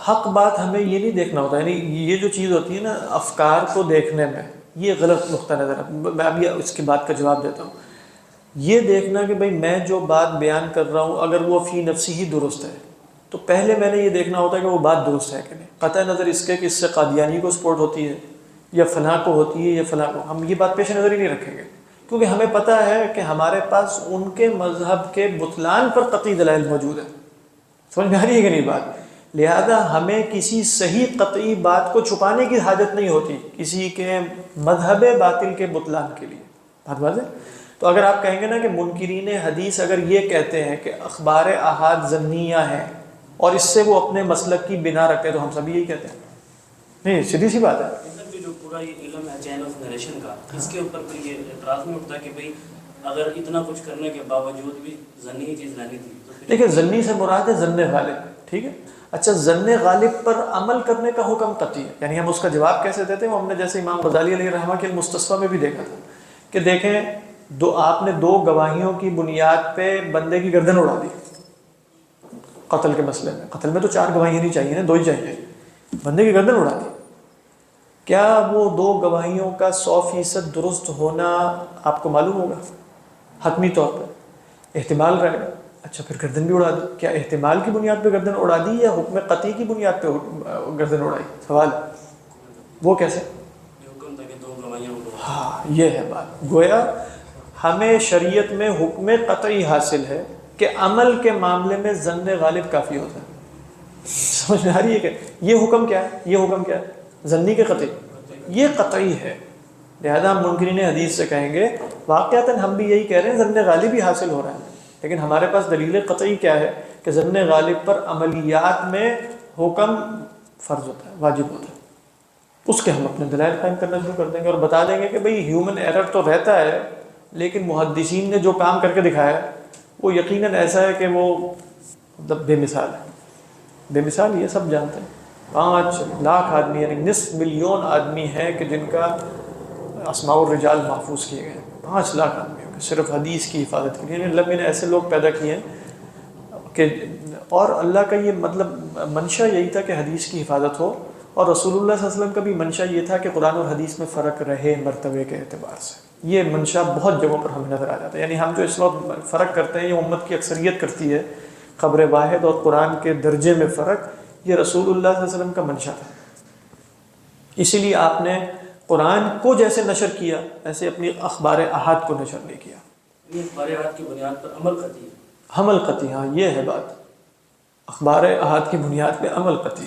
حق بات ہمیں یہ نہیں دیکھنا ہوتا، یعنی یہ جو چیز ہوتی ہے نا افکار کو دیکھنے میں، یہ غلط نقطہ نظر ہے. میں ابھی اس کی بات کا جواب دیتا ہوں. یہ دیکھنا کہ بھئی میں جو بات بیان کر رہا ہوں اگر وہ فی نفسی ہی درست ہے تو پہلے میں نے یہ دیکھنا ہوتا ہے کہ وہ بات درست ہے کہ نہیں. قطع نظر اس کے کہ اس سے قادیانی کو سپورٹ ہوتی ہے یا فلاں کو ہوتی ہے یا فلاں کو، ہم یہ بات پیش نظر ہی نہیں رکھیں گے کیونکہ ہمیں پتہ ہے کہ ہمارے پاس ان کے مذہب کے بطلان پر قطعی دلائل موجود ہیں. سمجھ میں آ رہی ہے کہ نہیں بات؟ لہذا ہمیں کسی صحیح قطعی بات کو چھپانے کی حاجت نہیں ہوتی کسی کے مذہب باطل کے بطلان کے لیے. بات واضح؟ تو اگر آپ کہیں گے نا کہ منکرین حدیث اگر یہ کہتے ہیں کہ اخبار احاد ظنیہ ہیں اور اس سے وہ اپنے مسلک کی بنا رکھتے ہیں تو ہم سب یہی کہتے ہیں. نہیں، سیدھی سی بات ہے. جو پورا یہ علم ہے چین آف نریشن کا، اس کے اوپر پھر یہ اعتراض نہیں اٹھتا کہ بھئی اگر اتنا کچھ کرنے کے باوجود بھی ظنی چیز لانی تھی تو دیکھیں ظنی سے مراد ہے ظن غالب. ٹھیک ہے. اچھا ظن غالب پر عمل کرنے کا حکم قطعی ہے، یعنی ہم اس کا جواب کیسے دیتے ہیں؟ وہ ہم نے جیسے امام غزالی علیہ رحمہ کے المستصفیٰ میں بھی دیکھا تھا کہ دیکھیں آپ نے دو گواہیوں کی بنیاد پہ بندے کی گردن اڑا دی قتل کے مسئلے میں. قتل میں تو 4 گواہیاں نہیں چاہیے نا، 2 ہی چاہیے. بندے کی گردن اڑا دی. کیا وہ 2 گواہیوں کا 100% درست ہونا آپ کو معلوم ہوگا؟ حتمی طور پر احتمال رہے گا. اچھا پھر گردن بھی اڑا دی. کیا احتمال کی بنیاد پہ گردن اڑا دی یا حکم قطعی کی بنیاد پہ گردن اڑائی؟ سوال وہ کیسے؟ حکم تھا کہ 2 گواہیاں. ہاں یہ ہے بات. گویا ہمیں شریعت میں حکم قطعی حاصل ہے کہ عمل کے معاملے میں ظن غالب کافی ہوتا ہے. سمجھ میں آ رہی ہے کہ یہ حکم کیا ہے؟ یہ حکم کیا ہے؟ ظنی کے قطعی، یہ قطعی ہے. لہذا ہم منکرین حدیث سے کہیں گے واقعتاً ہم بھی یہی کہہ رہے ہیں ظن غالب ہی حاصل ہو رہا ہے، لیکن ہمارے پاس دلیل قطعی کیا ہے کہ ظن غالب پر عملیات میں حکم فرض ہوتا ہے، واجب ہوتا ہے. اس کے ہم اپنے دلائل قائم کرنا شروع کر دیں گے اور بتا دیں گے کہ بھئی ہیومن ایرر تو رہتا ہے لیکن محدثین نے جو کام کر کے دکھایا ہے وہ یقیناً ایسا ہے کہ وہ بے مثال ہے. بے مثال یہ سب جانتے ہیں. 5 لاکھ آدمی یعنی نصف ملین آدمی ہیں کہ جن کا اسماء الرجال محفوظ کیے گئے. 5 لاکھ آدمیوں کے صرف حدیث کی حفاظت کے لیے اللہ نے ایسے لوگ پیدا کیے ہیں کہ، اور اللہ کا یہ مطلب منشا یہی تھا کہ حدیث کی حفاظت ہو، اور رسول اللہ صلی اللہ علیہ وسلم کا بھی منشا یہ تھا کہ قرآن اور حدیث میں فرق رہے مرتبے کے اعتبار سے. یہ منشا بہت جگہوں پر ہمیں نظر آ جاتا ہے. یعنی ہم جو اس وقت فرق کرتے ہیں، یہ امت کی اکثریت کرتی ہے، خبر واحد اور قرآن کے درجے میں فرق، یہ رسول اللہ صلی اللہ علیہ وسلم کا منشا تھا. اسی لیے آپ نے قرآن کو جیسے نشر کیا ایسے اپنی اخبار احاد کو نشر نہیں کیا. یہ اخبار احاد کی بنیاد پر عمل کرتی ہے. عمل قطعی، ہاں یہ ہے بات. اخبار احاد کی بنیاد پہ عمل قطعی،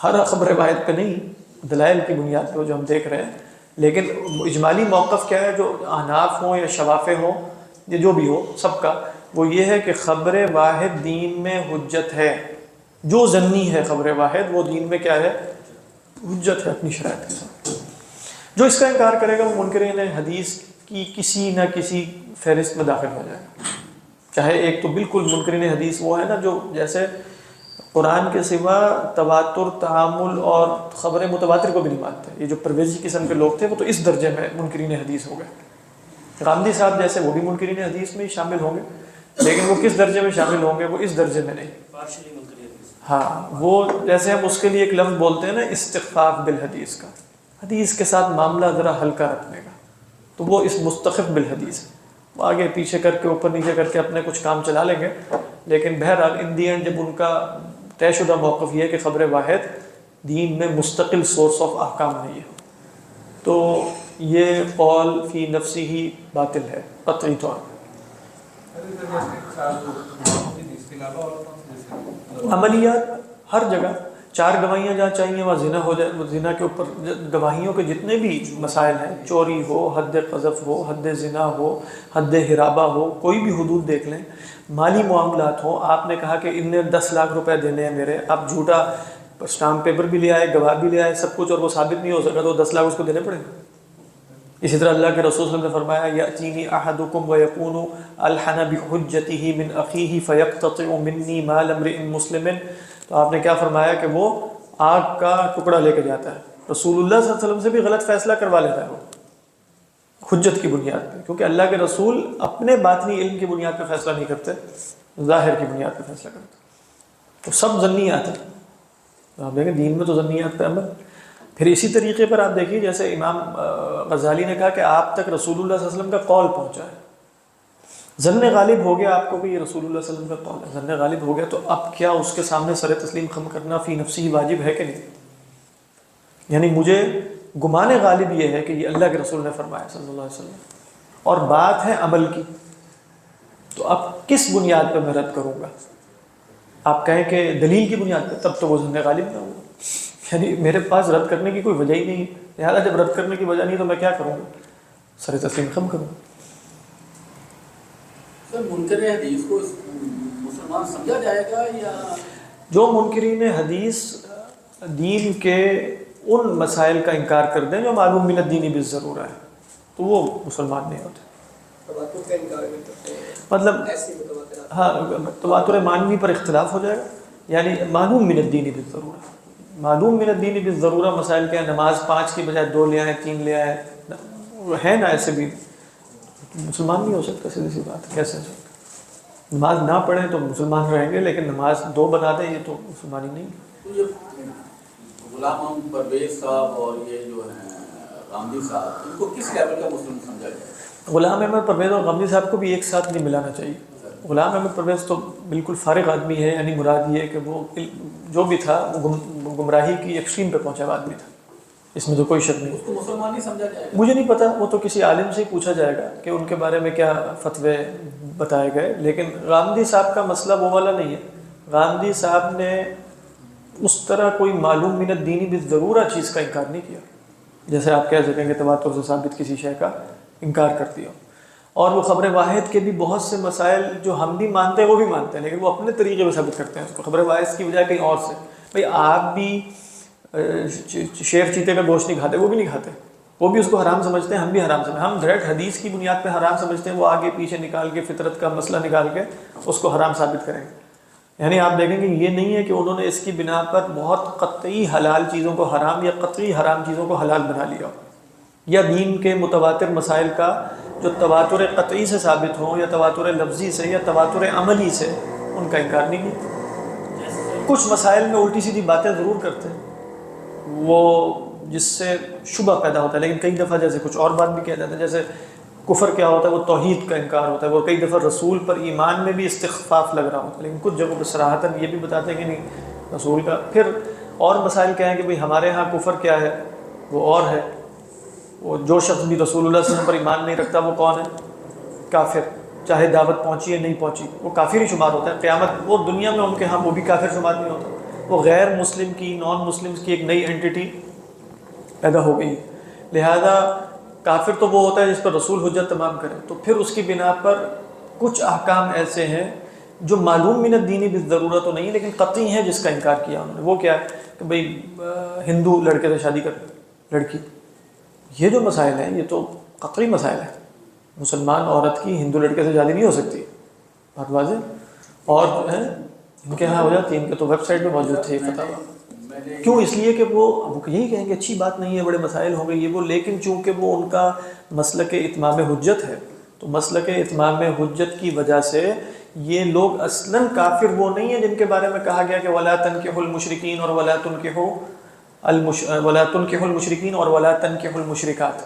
ہر خبر واحد پہ نہیں، دلائل کی بنیاد پہ جو ہم دیکھ رہے ہیں. لیکن اجمالی موقف کیا ہے، جو احناف ہوں یا شوافع ہوں یا جو بھی ہو سب کا، وہ یہ ہے کہ خبر واحد دین میں حجت ہے. جو ظنی ہے خبر واحد وہ دین میں کیا ہے، حجت ہے اپنی شرائط کے ساتھ. جو اس کا انکار کرے گا وہ منکرین حدیث کی کسی نہ کسی فہرست میں داخل ہو جائے گا. چاہے ایک تو بالکل منکرین حدیث وہ ہے نا جو جیسے قرآن کے سوا تواتر، تعامل اور خبر متواتر کو بھی نہیں مانتے. یہ جو پرویزی قسم کے لوگ تھے وہ تو اس درجے میں منکرین حدیث ہو گئے. غامدی صاحب جیسے وہ بھی منکرین حدیث میں ہی شامل ہوں گے، لیکن وہ کس درجے میں شامل ہوں گے، وہ اس درجے میں نہیں. پارشلی منکرین حدیث. ہاں وہ جیسے ہم اس کے لیے ایک لفظ بولتے ہیں نا استخفاف بالحدیث کا، حدیث کے ساتھ معاملہ ذرا ہلکا رکھنے کا، تو وہ اس مستخف بالحدیث ہے. وہ آگے پیچھے کر کے اوپر نیچے کر کے اپنے کچھ کام چلا لیں گے، لیکن بہرحال ان دی اینڈ جب ان کا طے شدہ موقف یہ ہے کہ خبر واحد دین میں مستقل سورس آف احکام نہیں ہے، تو یہ قول فی نفسی ہی باطل ہے قطعی طور پر. عملیات ہر جگہ، 4 گواہیاں جہاں چاہیے وہاں زنا ہو جائے. زنا کے اوپر گواہیوں کے جتنے بھی مسائل ہیں، چوری ہو، حد قذف ہو، حد زنا ہو، حد حرابہ ہو، کوئی بھی حدود دیکھ لیں. مالی معاملات ہوں، آپ نے کہا کہ ان نے 10 لاکھ روپے دینے ہیں میرے، آپ جھوٹا اسٹامپ پیپر بھی لے آئے، گواہ بھی لے آئے، سب کچھ، اور وہ ثابت نہیں ہو سکا تو 10 لاکھ اس کو دینے پڑیں گے. اسی طرح اللہ کے رسول صلی اللہ علیہ وسلم نے فرمایا یأتینی احدکم ویکون الحن بحجتہ من اخیہ فیقتطع منی مال امرئ مسلم. تو آپ نے کیا فرمایا کہ وہ آگ کا ٹکڑا لے کے جاتا ہے، رسول اللہ صلی اللہ علیہ وسلم سے بھی غلط فیصلہ کروا لیتا ہے وہ حجت کی بنیاد پہ، کیونکہ اللہ کے رسول اپنے باطنی علم کی بنیاد پہ فیصلہ نہیں کرتے، ظاہر کی بنیاد پہ فیصلہ کرتے. تو سب ظنیات ہیں. آپ دیکھیں دین میں تو ظنیات پہ عمل. پھر اسی طریقے پر آپ دیکھیے جیسے امام غزالی نے کہا کہ آپ تک رسول اللہ صلی اللہ علیہ وسلم کا قول پہنچا ہے، ظن غالب ہو گیا آپ کو کہ یہ رسول اللہ صلی اللہ علیہ وسلم کا قول ہے، ظن غالب ہو گیا تو اب کیا اس کے سامنے سر تسلیم خم کرنا فی نفسی واجب ہے کہ نہیں؟ یعنی مجھے گمان غالب یہ ہے کہ یہ اللہ کے رسول نے فرمایا صلی اللہ علیہ وسلم، اور بات ہے عمل کی، تو اب کس بنیاد پہ میں رد کروں گا؟ آپ کہیں کہ دلیل کی بنیاد پہ، تب تو وہ ظن غالب نہ ہوا. یعنی میرے پاس رد کرنے کی کوئی وجہ ہی نہیں، لہٰذا جب رد کرنے کی وجہ نہیں تو میں کیا کروں گا؟ سر تسلیم خم کروں. سر منکر حدیث کو مسلمان سمجھا جائے گا یا جو منکرین حدیث دین کے ان مسائل کا انکار کر دیں جو معلوم من الدین بالضرورہ ہے تو وہ مسلمان نہیں ہوتے. تواتر کا انکار کرتے ہیں، مطلب ایسی متواترات، ہاں تواتر معنوی پر اختلاف ہو جائے گا. یعنی معلوم من الدین بالضرورہ، معلوم من الدین بالضرورہ مسائل کیا ہے؟ نماز 5 کی بجائے 2 لے آئے، 3 لے آئے، ہے نا ایسے بھی مسلمان نہیں ہو سکتا. سیدھی سی بات ہے، کیسے ہو سکتا؟ نماز نہ پڑھیں تو مسلمان رہیں گے، لیکن نماز 2 بنا دیں یہ تو مسلمان ہی نہیں. تو یہ غلام محمد پرویز صاحب اور یہ جو ہیں غامدی صاحب، ان کو کس لیول کا مسلم سمجھا جائے؟ غلام احمد پرویز اور غامدی صاحب کو بھی ایک ساتھ نہیں ملانا چاہیے. غلام احمد پرویز تو بالکل فارغ آدمی ہے، یعنی مراد یہ ہے کہ وہ جو بھی تھا وہ گمراہی کی ایکسٹریم پہ پہنچا ہوا آدمی تھا، اس میں تو کوئی شک نہیں. اس کو مسلمان نہیں سمجھا جائے گا؟ مجھے نہیں پتہ، وہ تو کسی عالم سے ہی پوچھا جائے گا کہ ان کے بارے میں کیا فتوے بتائے گئے. لیکن غامدی صاحب کا مسئلہ وہ والا نہیں ہے. غامدی صاحب نے اس طرح کوئی معلوم من الدین بالضرورہ چیز کا انکار نہیں کیا جیسے آپ کہہ سکیں کہ تواتر سے ثابت کسی شے کا انکار کر دیا. اور وہ خبر واحد کے بھی بہت سے مسائل جو ہم بھی مانتے ہیں وہ بھی مانتے ہیں، لیکن وہ اپنے طریقے پہ ثابت کرتے ہیں اس کو، خبر واحد کی بجائے کہیں اور سے. بھئی آپ بھی شیر چیتے کا گوشت نہیں کھاتے، وہ بھی نہیں کھاتے، وہ بھی اس کو حرام سمجھتے ہیں، ہم بھی حرام سمجھتے ہیں. ہم ڈائریکٹ حدیث کی بنیاد پہ حرام سمجھتے ہیں، وہ آگے پیچھے نکال کے فطرت کا مسئلہ نکال کے اس کو حرام ثابت کریں گے. یعنی آپ دیکھیں گے یہ نہیں ہے کہ انہوں نے اس کی بنا پر بہت قطعی حلال چیزوں کو حرام یا قطعی حرام چیزوں کو حلال بنا لیا ہو، یا دین کے متواتر مسائل کا جو تواتر قطعی سے ثابت ہوں یا تواتر لفظی سے یا تواتر عملی سے ان کا انکار نہیں کیا. کچھ مسائل میں الٹی سیدھی باتیں ضرور کرتے ہیں، وہ جس سے شبہ پیدا ہوتا ہے، لیکن کئی دفعہ جیسے کچھ اور بات بھی کہہ جاتا ہے، جیسے کفر کیا ہوتا ہے، وہ توحید کا انکار ہوتا ہے، وہ کئی دفعہ رسول پر ایمان میں بھی استخفاف لگ رہا ہوتا ہے، لیکن کچھ جگہوں پہ صراحتاً یہ بھی بتاتے ہیں کہ نہیں رسول کا. پھر اور مسائل کیا ہیں کہ بھئی ہمارے ہاں کفر کیا ہے وہ اور ہے، وہ جو شخص بھی رسول اللہ صلی اللہ علیہ وسلم پر ایمان نہیں رکھتا وہ کون ہے؟ کافر، چاہے دعوت پہنچی ہے نہیں پہنچی وہ کافر ہی شمار ہوتا ہے. قیامت وہ دنیا میں ان کے ہاں وہ بھی کافر شمار نہیں ہوتا، وہ غیر مسلم کی، نان مسلمز کی ایک نئی اینٹی پیدا ہو گئی. لہذا کافر تو وہ ہوتا ہے جس پر رسول حجت تمام کرے. تو پھر اس کی بنا پر کچھ احکام ایسے ہیں جو معلوم من الدینی بالضرورت تو نہیں لیکن قطعی ہیں جس کا انکار کیا انہوں نے. وہ کیا ہے کہ بھئی ہندو لڑکے سے شادی کر لڑکی، یہ جو مسائل ہیں یہ تو قطعی مسائل ہیں. مسلمان عورت کی ہندو لڑکے سے شادی نہیں ہو سکتی، بات واضح. اور جو ہے ان کے ہاں ہو جاتی ہے، ان کے تو ویب سائٹ پہ موجود تھے یہ فتاویٰ. کیوں؟ اس لیے کہ وہ یہی کہیں گے اچھی بات نہیں ہے، بڑے مسائل ہو گئے یہ وہ، لیکن چونکہ وہ ان کا مسلک اتمام حجت ہے تو مسلک اتمام حجت کی وجہ سے یہ لوگ اصلاً کافر وہ نہیں ہیں جن کے بارے میں کہا گیا کہ ولا تنکحوا المشرکین اور ولا تنکحوا المشرکین اور ولا تنکحوا المشرکات.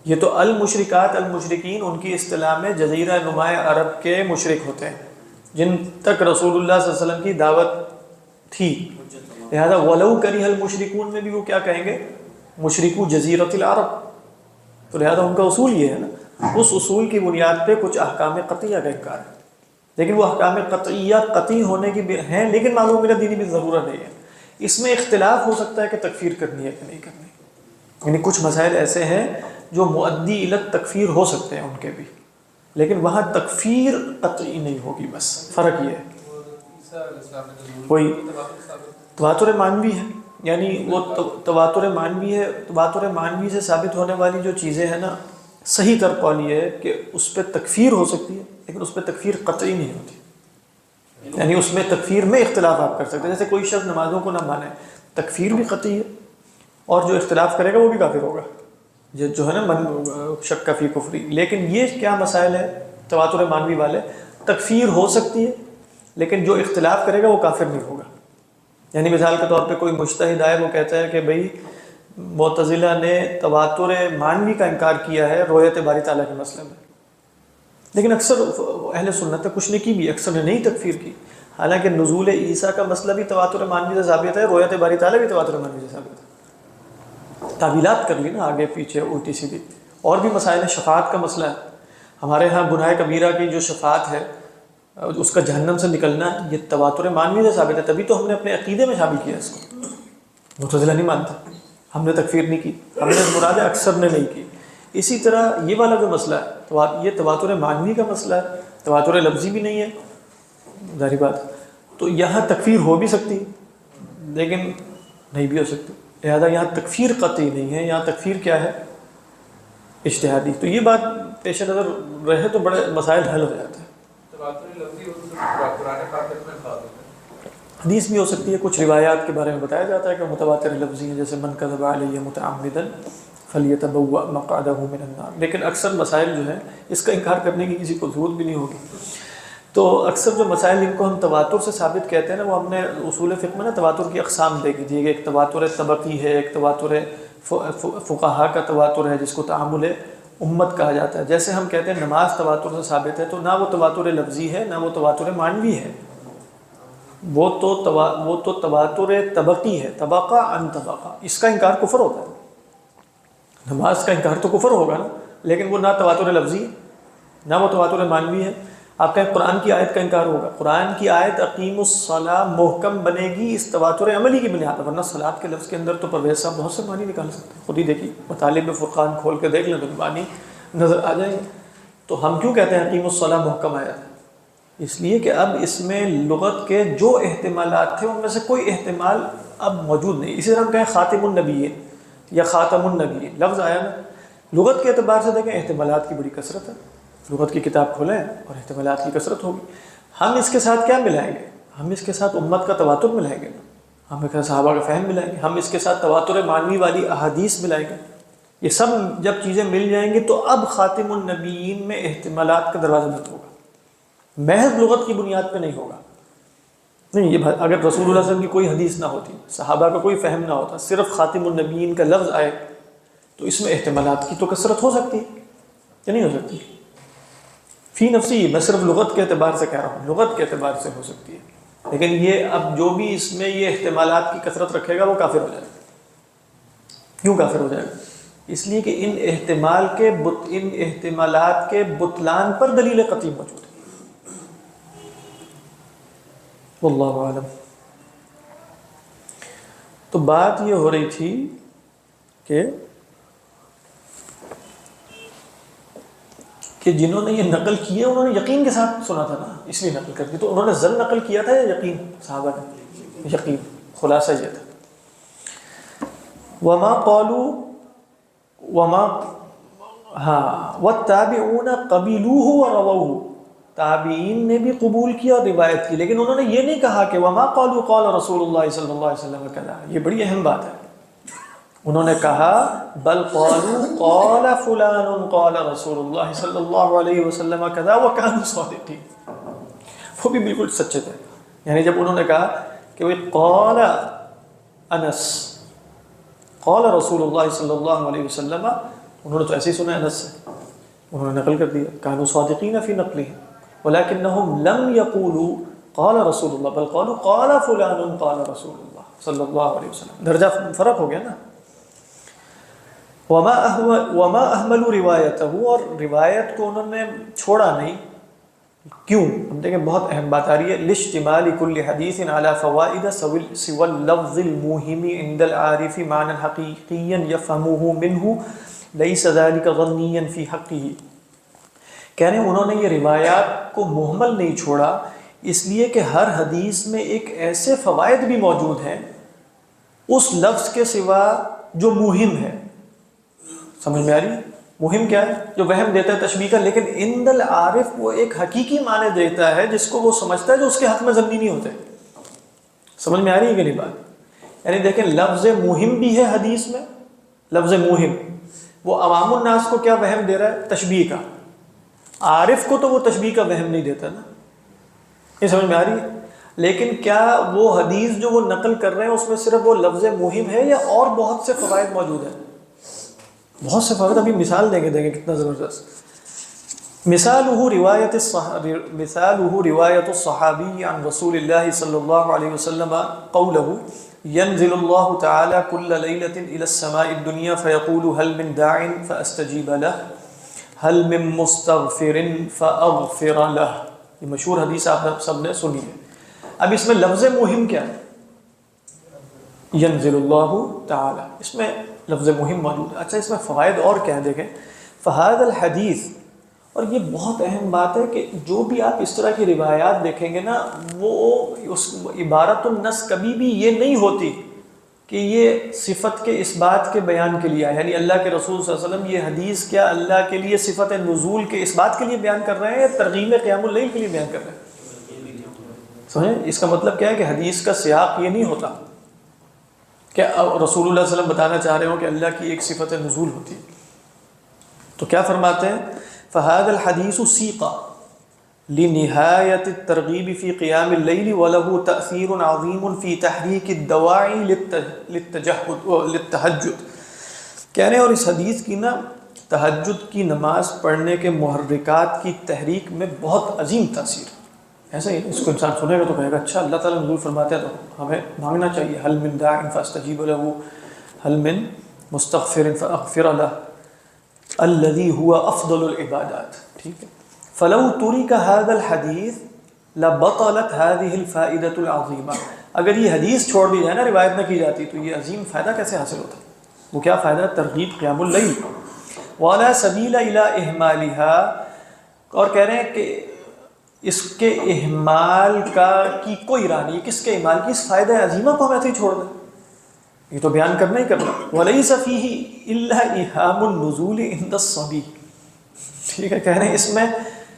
یہ تو المشرکات المشرکین ان کی اصطلاح میں جزیرہ نماء عرب کے مشرک ہوتے ہیں جن تک رسول اللہ صلی اللہ علیہ وسلم کی دعوت تھی. لہذا ولو کرہ المشرکون میں بھی وہ کیا کہیں گے؟ مشرکو جزیرۃ العرب. تو لہذا ان کا اصول یہ ہے نا، اس اصول کی بنیاد پہ کچھ احکام قطعیہ کا انکار ہے، لیکن وہ احکام قطعیہ قطعی ہونے کی ہیں لیکن معلوم من الدین بالضرورت نہیں ہے. اس میں اختلاف ہو سکتا ہے کہ تکفیر کرنی ہے کہ نہیں کرنی، یعنی کچھ مسائل ایسے ہیں جو مؤدی الی تکفیر ہو سکتے ہیں ان کے بھی، لیکن وہاں تکفیر قطعی نہیں ہوگی. بس فرق یہ ہے. کوئی تواتر معنوی ہے، یعنی وہ تواتر معنوی ہے. تواتر معنوی سے ثابت ہونے والی جو چیزیں ہیں نا، صحیح تر قول یہ ہے کہ اس پہ تکفیر ہو سکتی ہے لیکن اس پہ تکفیر قطعی نہیں ہوتی. یعنی اس میں تکفیر میں اختلاف آپ کر سکتے ہیں، جیسے کوئی شخص نمازوں کو نہ مانے، تکفیر بھی قطعی ہے، اور جو اختلاف کرے گا وہ بھی کافر ہوگا، جو ہے نا من شک فی کفری. لیکن یہ کیا مسائل ہے تواتر معنوی والے؟ تکفیر ہو سکتی ہے لیکن جو اختلاف کرے گا وہ کافر نہیں ہوگا. یعنی مثال کے طور پہ کوئی مجتہد آئے وہ کہتا ہے کہ بھئی معتزلہ نے تواتر معنوی کا انکار کیا ہے رؤیت باری تعالیٰ کے مسئلے میں، لیکن اکثر اہل سنت نے کچھ نے کی بھی، اکثر نے نہیں تکفیر کی. حالانکہ نزول عیسیٰ کا مسئلہ بھی تواتر معنوی سے ثابت ہے، رؤیت باری تعالیٰ بھی تواتر معنوی سے ثابت ہے. تعویلات کر لی نا آگے پیچھے الٹی سیدھی. اور بھی مسائل ہیں. شفاعت کا مسئلہ ہے ہمارے ہاں، گناہ کبیرہ کی جو شفاعت ہے اس کا جہنم سے نکلنا، یہ تواتر معنوی سے ثابت ہے، تبھی تو ہم نے اپنے عقیدے میں شامل کیا اس کو. معتزلہ نہیں مانتا، ہم نے تکفیر نہیں کی، ہم نے مراد اکثر نے نہیں کی. اسی طرح یہ والا جو مسئلہ ہے یہ تواتر معنوی کا مسئلہ ہے، تواتر لفظی بھی نہیں ہے ظاہری بات. تو یہاں تکفیر ہو بھی سکتی لیکن نہیں بھی ہو سکتی. لہذا یہاں تکفیر قطعی نہیں ہے، یہاں تکفیر کیا ہے؟ اجتہادی. تو یہ بات پیش نظر رہے تو بڑے مسائل حل ہو جاتے ہیں. حدیث بھی ہو سکتی ہے. کچھ روایات کے بارے میں بتایا جاتا ہے کہ متواتر لفظی ہیں، جیسے من کذب علی متعمدا فلیتبوأ مقعدہ من النار. لیکن اکثر مسائل جو ہیں اس کا انکار کرنے کی کسی کو ضرورت بھی نہیں ہوگی. تو اکثر جو مسائل جن کو ہم تواتر سے ثابت کہتے ہیں نا، وہ ہم نے اصول فقہ میں نا تواتر کی اقسام دیکھی تھی کہ ایک تواتر طبقی ہے، ایک تواتر فقہا کا تواتر ہے جس کو تعامل امت کہا جاتا ہے. جیسے ہم کہتے ہیں نماز تواتر سے ثابت ہے، تو نہ وہ تواتر لفظی ہے نہ وہ تواتر معنوی ہے، وہ تو تواتر طبقی ہے، طبقہ عن طبقہ. اس کا انکار کفر ہوتا ہے. نماز کا انکار تو کفر ہوگا نا، لیکن وہ نہ تواتر لفظی ہے نہ وہ تواتر معنوی ہے. آپ کہیں قرآن کی آیت کا انکار ہوگا، قرآن کی آیت اقیم الصلاۃ محکم بنے گی اس تواتر عملی کی بنیاد پر، ورنہ صلاۃ کے لفظ کے اندر تو پرویز صاحب بہت سے معنی نکال سکتے ہیں. خود ہی دیکھیے مطالب فرقان کھول کے دیکھ لیں تو معنی نظر آ جائیں گے. تو ہم کیوں کہتے ہیں اقیم الصلاۃ محکم آیت ہے؟ اس لیے کہ اب اس میں لغت کے جو احتمالات تھے ان میں سے کوئی احتمال اب موجود نہیں. اسی طرح ہم کہیں خاتم النبیین یا خاتم النبیین لفظ آیا نا، لغت کے اعتبار سے دیکھیں احتمالات کی بڑی کثرت ہے. لغت کی کتاب کھولیں اور احتمالات کی کثرت ہوگی. ہم اس کے ساتھ کیا ملائیں گے؟ ہم اس کے ساتھ امت کا تواتر ملائیں گے، ہم اس کے ساتھ صحابہ کا فہم ملائیں گے، ہم اس کے ساتھ تواتر معنوی والی احادیث ملائیں گے. یہ سب جب چیزیں مل جائیں گی تو اب خاتم النبیین میں احتمالات کا دروازہ بند ہوگا، محض لغت کی بنیاد پہ نہیں ہوگا. نہیں، یہ اگر رسول اللہ صلی اللہ علیہ وسلم کی کوئی حدیث نہ ہوتی، صحابہ کا کوئی فہم نہ ہوتا، صرف خاتم النبیین کا لفظ آئے تو اس میں احتمالات کی تو کثرت ہو سکتی ہے یا نہیں ہو سکتی؟ فی نفسی، میں صرف لغت کے اعتبار سے کہہ رہا ہوں، لغت کے اعتبار سے ہو سکتی ہے، لیکن یہ اب جو بھی اس میں یہ احتمالات کی کثرت رکھے گا وہ کافر ہو جائے گا۔ کیوں کافر ہو جائے گا؟ اس لیے کہ ان احتمالات کے بطلان پر دلیل قطعی موجود ہے۔ واللہ اعلم۔ تو بات یہ ہو رہی تھی کہ جنہوں نے یہ نقل کیا انہوں نے یقین کے ساتھ سنا تھا نا، اس لیے نقل کر دی۔ تو انہوں نے ظن نقل کیا تھا یا یقین؟ صحابہ نے یقین، خلاصہ یہ تھا۔ والتابعون قبلوه ورووه، تابعین نے بھی قبول کیا اور روایت کی، لیکن انہوں نے یہ نہیں کہا کہ وما قالوا قال رسول اللہ صلی اللہ علیہ وسلم کذا۔ یہ بڑی اہم بات ہے۔ انہوں نے کہا بل قالوا قال فلان قال رسول اللہ صلی اللہ علیہ وسلم کذا وكانوا صادقین، وہ بھی بالکل سچے تھے۔ یعنی جب انہوں نے کہا کہ وہ قال انس قال رسول اللہ صلی اللہ علیہ وسلم، انہوں نے تو ایسے ہی سنا انس سے، انہوں نے نقل کر دیا، كانوا صادقین فی نقلهم ولكنهم لم يقولوا قال رسول اللہ بل قالوا قال فلان قال رسول اللہ صلی اللہ علیہ وسلم۔ درجہ فرق ہو گیا نا۔ وما احملوا روایتہ، اور روایت کو انہوں نے چھوڑا نہیں۔ کیوں؟ ہم دیکھیں بہت اہم بات آ رہی ہے، لاشتمال کل حدیث علی فوائد سوى اللفظ الموهم عند العارف معنى حقیقیا یفهمه منه لیس ذلك ظنیا فی حقہ۔ کہہ رہے ہیں انہوں نے یہ روایات کو مہمل نہیں چھوڑا، اس لیے کہ ہر حدیث میں ایک ایسے فوائد بھی موجود ہیں اس لفظ کے سوا جو مہم ہے۔ سمجھ میں آ رہی ہے؟ مہم کیا ہے؟ جو وہم دیتا ہے تشبیہ کا، لیکن عند العارف وہ ایک حقیقی معنی دیتا ہے جس کو وہ سمجھتا ہے، جو اس کے حق میں ظنی نہیں ہوتے۔ سمجھ میں آ رہی ہے کہ نہیں بات؟ یعنی دیکھیں لفظ مہم بھی ہے حدیث میں، لفظ مہم وہ عوام الناس کو کیا وہم دے رہا ہے؟ تشبیہ کا۔ عارف کو تو وہ تشبیہ کا وہم نہیں دیتا نا، یہ سمجھ میں آ رہی ہے؟ لیکن کیا وہ حدیث جو وہ نقل کر رہے ہیں اس میں صرف وہ لفظ مہم ہے یا اور بہت سے فوائد موجود ہیں؟ بہت سے فوائد، ابھی مثال دیں گے کتنا زبردست۔ مثالہ روایت الصحابی عن رسول اللہ صلی اللہ علیہ وسلم قولہ ينزل الله تعالى كل ليلة إلى السماء الدنيا فيقول هل من داع فأستجيب له هل من مستغفر فأغفر له۔ یہ مشہور حدیث آپ سب نے سنی ہے۔ اب اس میں لفظ مہم کیا ہے؟ ينزل اللہ تعالی، اس میں لفظ مہم موجود ہے۔ اچھا اس میں فوائد اور کیا ہے دیکھیں، فهذا الحدیث، اور یہ بہت اہم بات ہے کہ جو بھی آپ اس طرح کی روایات دیکھیں گے نا، وہ اس عبارت النص کبھی بھی یہ نہیں ہوتی کہ یہ صفت کے اس بات کے بیان کے لیے ہے، یعنی اللہ کے رسول صلی اللہ علیہ وسلم یہ حدیث کیا اللہ کے لیے صفت نزول کے اس بات کے لیے بیان کر رہے ہیں یا ترغیب قیام اللیل کے لیے بیان کر رہے ہیں؟ سمجھیں اس کا مطلب کیا ہے کہ حدیث کا سیاق یہ نہیں ہوتا کہ رسول اللہ صلی اللہ علیہ وسلم بتانا چاہ رہے ہوں کہ اللہ کی ایک صفت نزول ہوتی۔ تو کیا فرماتے ہیں؟ فهذا الحديث سيق لنهاية الترغيب في قيام الليل وله تأثير عظيم في تحريك الدواعي للتهجد۔ کہہ رہے ہیں اور اس حدیث کی نا تہجد کی نماز پڑھنے کے محرکات کی تحریک میں بہت عظیم تاثیر ہے۔ ایسا ہی اس کو انسان سنے گا تو کہے گا اچھا اللہ تعالیٰ نزول فرماتے ہیں تو ہمیں مانگنا چاہیے، هل من داع فاستجيب له هل من مستغفر فاغفر له الذي هو افضل العبادات۔ ٹھیک ہے، فلو ترك هذا الحديث لبطلت هذه الفائدة العظيمة۔ اگر یہ حدیث چھوڑ دی جائے نا، روایت نہ کی جاتی، تو یہ عظیم فائدہ کیسے حاصل ہوتا؟ وہ کیا فائدہ؟ ترغیب قیام اللیل۔ ولا سبیل الى اهمالها، اور کہہ رہے ہیں کہ اس کے اہمال کی کوئی راہ نہیں۔ کس کے اہمال کی؟ اس فائدہ عظیمہ کو ہم ایسے ہی چھوڑ دیں، یہ تو بیان کرنا ہی کرنا۔ وَلَيْسَ فِيهِ إِلَّا إِيهَامُ النُّزُولِ عِنْدَ الصَّبِيِّ۔ ٹھیک ہے، کہہ رہے ہیں اس میں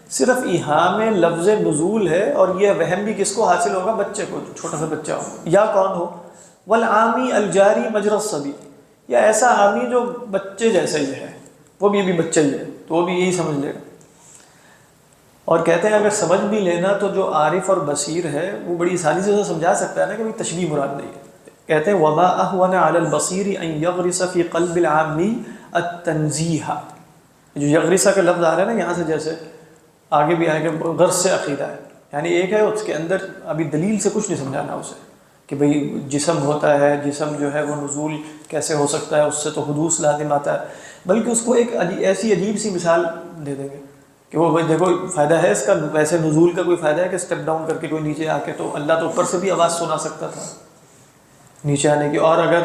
صرف ایہام لفظ نزول ہے، اور یہ وہم بھی کس کو حاصل ہوگا؟ بچے کو، جو چھوٹا سا بچہ ہو یا کون ہو۔ وَالْعَامِ الْجَارِ مَجْرَى الصَّبِيِّ، یا ایسا عامی جو بچے جیسا ہی ہے، وہ بھی بچہ ہی ہے تو وہ بھی یہی سمجھ لے گا۔ اور کہتے ہیں اگر سمجھ بھی لینا تو جو عارف اور بصیر ہے وہ بڑی آسانی سے اسے سمجھا سکتا ہے نا کہ بھئی تشبیہ مراد نہیں ہے. کہتے ہیں وما اهون على البصیر ان یغرس فی قلب العامی التنزیہ. جو یغرسہ کا لفظ آ رہا ہے نا یہاں سے جیسے آگے بھی آئے گا غرض سے عقیدہ ہے، یعنی ایک ہے اس کے اندر ابھی دلیل سے کچھ نہیں سمجھانا اسے کہ بھئی جسم ہوتا ہے، جسم جو ہے وہ نزول کیسے ہو سکتا ہے، اس سے تو حدوث لازم آتا ہے، بلکہ اس کو ایک ایسی عجیب سی مثال دے دیں گے کہ وہ بھئی دیکھو فائدہ ہے اس کا، ویسے نزول کا کوئی فائدہ ہے کہ اسٹیپ ڈاؤن کر کے کوئی نیچے آ کے، تو اللہ تو اوپر سے بھی آواز سنا سکتا تھا نیچے آنے کی، اور اگر